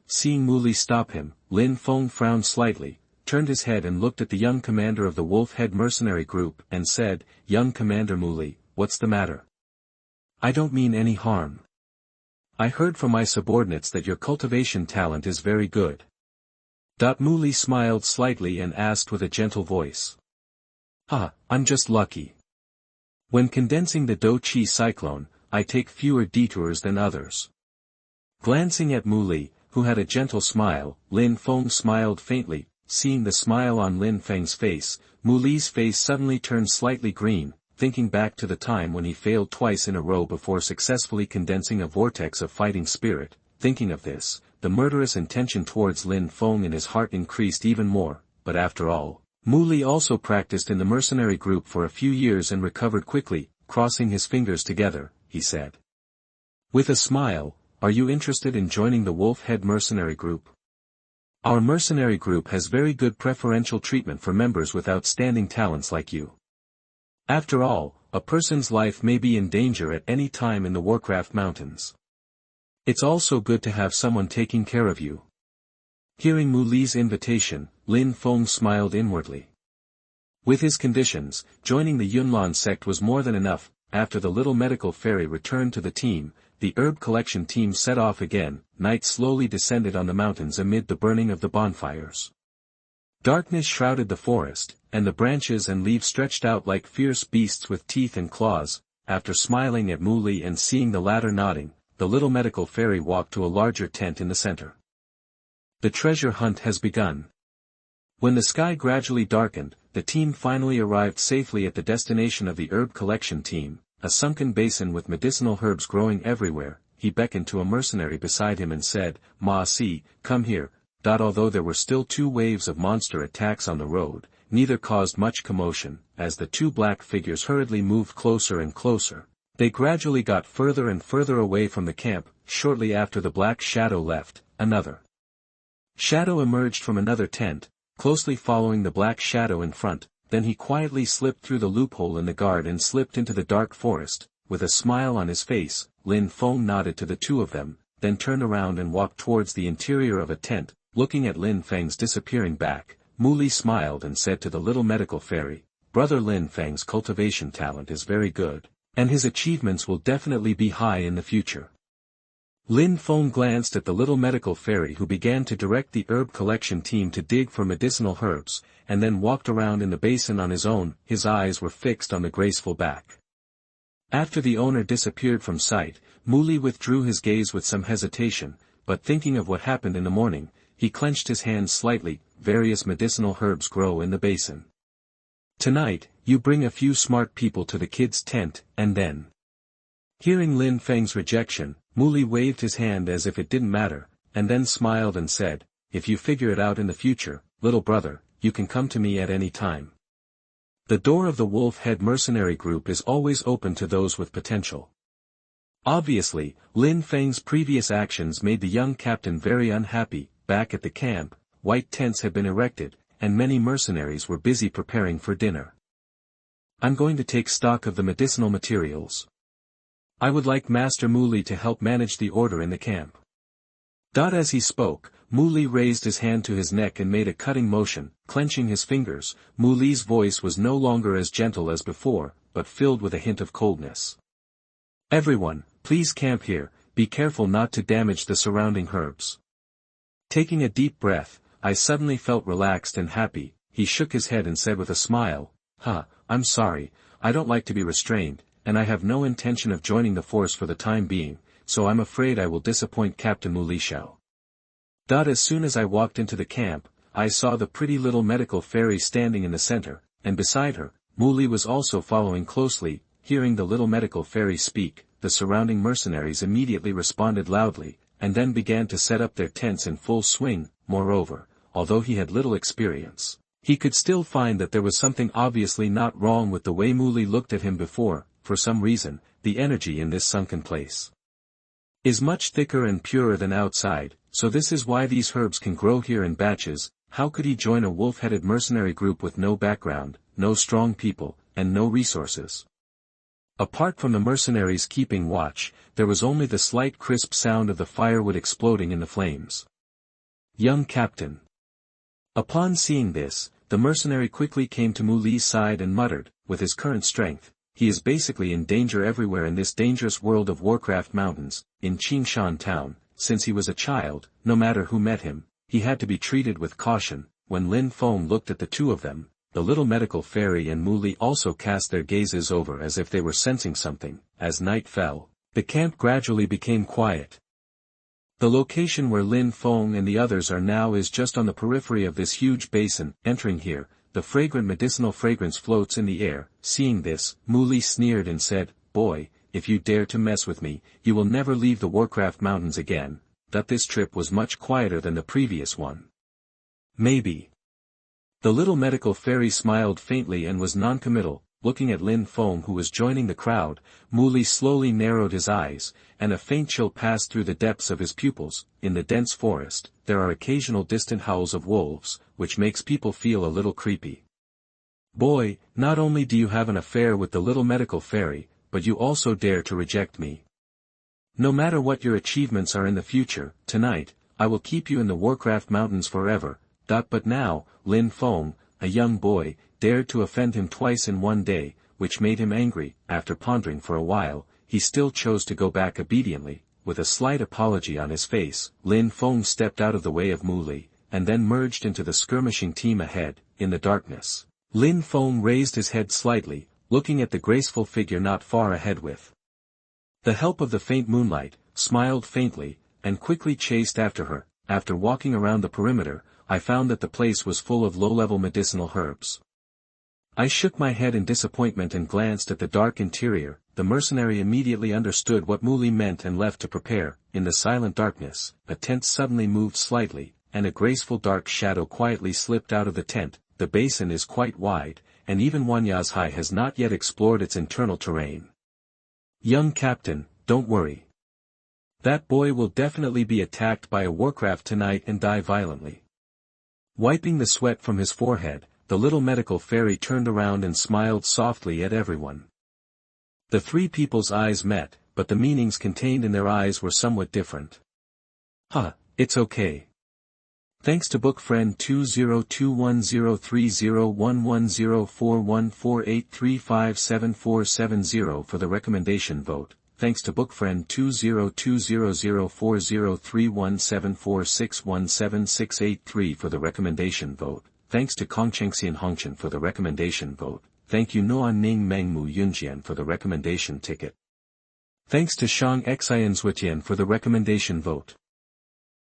Seeing Mu Li stop him, Lin Feng frowned slightly, turned his head and looked at the young commander of the Wolf Head mercenary group and said, "Young Commander Mu Li, what's the matter? I don't mean any harm. I heard from my subordinates that your cultivation talent is very good." Mu Li smiled slightly and asked with a gentle voice. I'm just lucky. When condensing the Dou Qi cyclone, I take fewer detours than others." Glancing at Mu Li, who had a gentle smile, Lin Feng smiled faintly. Seeing the smile on Lin Feng's face, Mu Li's face suddenly turned slightly green, thinking back to the time when he failed twice in a row before successfully condensing a vortex of fighting spirit. Thinking of this, the murderous intention towards Lin Feng in his heart increased even more. But after all, Mu Li also practiced in the mercenary group for a few years and recovered quickly. Crossing his fingers together, he said, with a smile, "Are you interested in joining the Wolf Head mercenary group? Our mercenary group has very good preferential treatment for members with outstanding talents like you. After all, a person's life may be in danger at any time in the Warcraft mountains. It's also good to have someone taking care of you." Hearing Mu Li's invitation, Lin Feng smiled inwardly. With his conditions, joining the Yunlan sect was more than enough. After the little medical fairy returned to the team, the herb collection team set off again. Night slowly descended on the mountains amid the burning of the bonfires. Darkness shrouded the forest, and the branches and leaves stretched out like fierce beasts with teeth and claws. After smiling at Mu Li and seeing the latter nodding, the little medical fairy walked to a larger tent in the center. The treasure hunt has begun. When the sky gradually darkened, the team finally arrived safely at the destination of the herb collection team, a sunken basin with medicinal herbs growing everywhere. He beckoned to a mercenary beside him and said, "Ma Si, come here." Although there were still 2 waves of monster attacks on the road, neither caused much commotion. As the 2 black figures hurriedly moved closer and closer, they gradually got further and further away from the camp. Shortly after the black shadow left, another shadow emerged from another tent, closely following the black shadow in front. Then he quietly slipped through the loophole in the guard and slipped into the dark forest. With a smile on his face, Lin Feng nodded to the 2 of them, then turned around and walked towards the interior of a tent. Looking at Lin Feng's disappearing back, Muli smiled and said to the little medical fairy, "Brother Lin Feng's cultivation talent is very good, and his achievements will definitely be high in the future." Lin Feng glanced at the little medical fairy who began to direct the herb collection team to dig for medicinal herbs, and then walked around in the basin on his own. His eyes were fixed on the graceful back. After the owner disappeared from sight, Muli withdrew his gaze with some hesitation, but thinking of what happened in the morning, he clenched his hands slightly. Various medicinal herbs grow in the basin. "Tonight, you bring a few smart people to the kid's tent, and then..." Hearing Lin Feng's rejection, Muli waved his hand as if it didn't matter, and then smiled and said, "If you figure it out in the future, little brother, you can come to me at any time. The door of the Wolf Head mercenary group is always open to those with potential." Obviously, Lin Feng's previous actions made the young captain very unhappy. Back at the camp, white tents had been erected, and many mercenaries were busy preparing for dinner. "I'm going to take stock of the medicinal materials. I would like Master Muli to help manage the order in the camp." As he spoke, Muli raised his hand to his neck and made a cutting motion, clenching his fingers. Muli's voice was no longer as gentle as before, but filled with a hint of coldness. "Everyone, please camp here, be careful not to damage the surrounding herbs." Taking a deep breath, I suddenly felt relaxed and happy. He shook his head and said with a smile, "I'm sorry, I don't like to be restrained, and I have no intention of joining the force for the time being, so I'm afraid I will disappoint Captain Mulixiao." As soon as I walked into the camp, I saw the pretty little medical fairy standing in the center, and beside her, Muli was also following closely. Hearing the little medical fairy speak, the surrounding mercenaries immediately responded loudly, and then began to set up their tents in full swing. Moreover, although he had little experience, he could still find that there was something obviously not wrong with the way Muli looked at him before. For some reason, the energy in this sunken place is much thicker and purer than outside, so this is why these herbs can grow here in batches. How could he join a wolf-headed mercenary group with no background, no strong people, and no resources? Apart from the mercenaries keeping watch, there was only the slight crisp sound of the firewood exploding in the flames. "Young captain." Upon seeing this, the mercenary quickly came to Muli's side and muttered, "With his current strength, he is basically in danger everywhere in this dangerous world of Warcraft mountains. In Qingshan town, since he was a child, no matter who met him, he had to be treated with caution." When Lin Feng looked at the two of them, the little medical fairy and Muli also cast their gazes over as if they were sensing something. As night fell, the camp gradually became quiet. The location where Lin Feng and the others are now is just on the periphery of this huge basin. Entering here, the fragrant medicinal fragrance floats in the air. Seeing this, Muli sneered and said, "Boy, if you dare to mess with me, you will never leave the Warcraft mountains again." This trip was much quieter than the previous one. "Maybe." The little medical fairy smiled faintly and was non-committal. Looking at Lin Feng who was joining the crowd, Muli slowly narrowed his eyes, and a faint chill passed through the depths of his pupils. In the dense forest, there are occasional distant howls of wolves, which makes people feel a little creepy. "Boy, not only do you have an affair with the little medical fairy, but you also dare to reject me. No matter what your achievements are in the future, tonight, I will keep you in the Warcraft mountains forever." But now, Lin Feng, a young boy, dared to offend him twice in one day, which made him angry. After pondering for a while, he still chose to go back obediently. With a slight apology on his face, Lin Feng stepped out of the way of Muli, and then merged into the skirmishing team ahead. In the darkness, Lin Feng raised his head slightly, looking at the graceful figure not far ahead with the help of the faint moonlight, smiled faintly, and quickly chased after her. After walking around the perimeter, I found that the place was full of low-level medicinal herbs. I shook my head in disappointment and glanced at the dark interior. The mercenary immediately understood what Muli meant and left to prepare. In the silent darkness, a tent suddenly moved slightly, and a graceful dark shadow quietly slipped out of the tent. The basin is quite wide, and even Wanyazhai has not yet explored its internal terrain. "Young captain, don't worry. That boy will definitely be attacked by a Warcraft tonight and die violently." Wiping the sweat from his forehead, the little medical fairy turned around and smiled softly at everyone. The three people's eyes met, but the meanings contained in their eyes were somewhat different. It's okay. Thanks to book friend 20203011041483574740 for the recommendation vote. Thanks to book friend 2020040317461763 for the recommendation vote. Thanks to Kongchengxian Hongchen for the recommendation vote. Thank you Noan Ning Mengmu Yunjian for the recommendation ticket. Thanks to Shang Xian Zhuitian for the recommendation vote.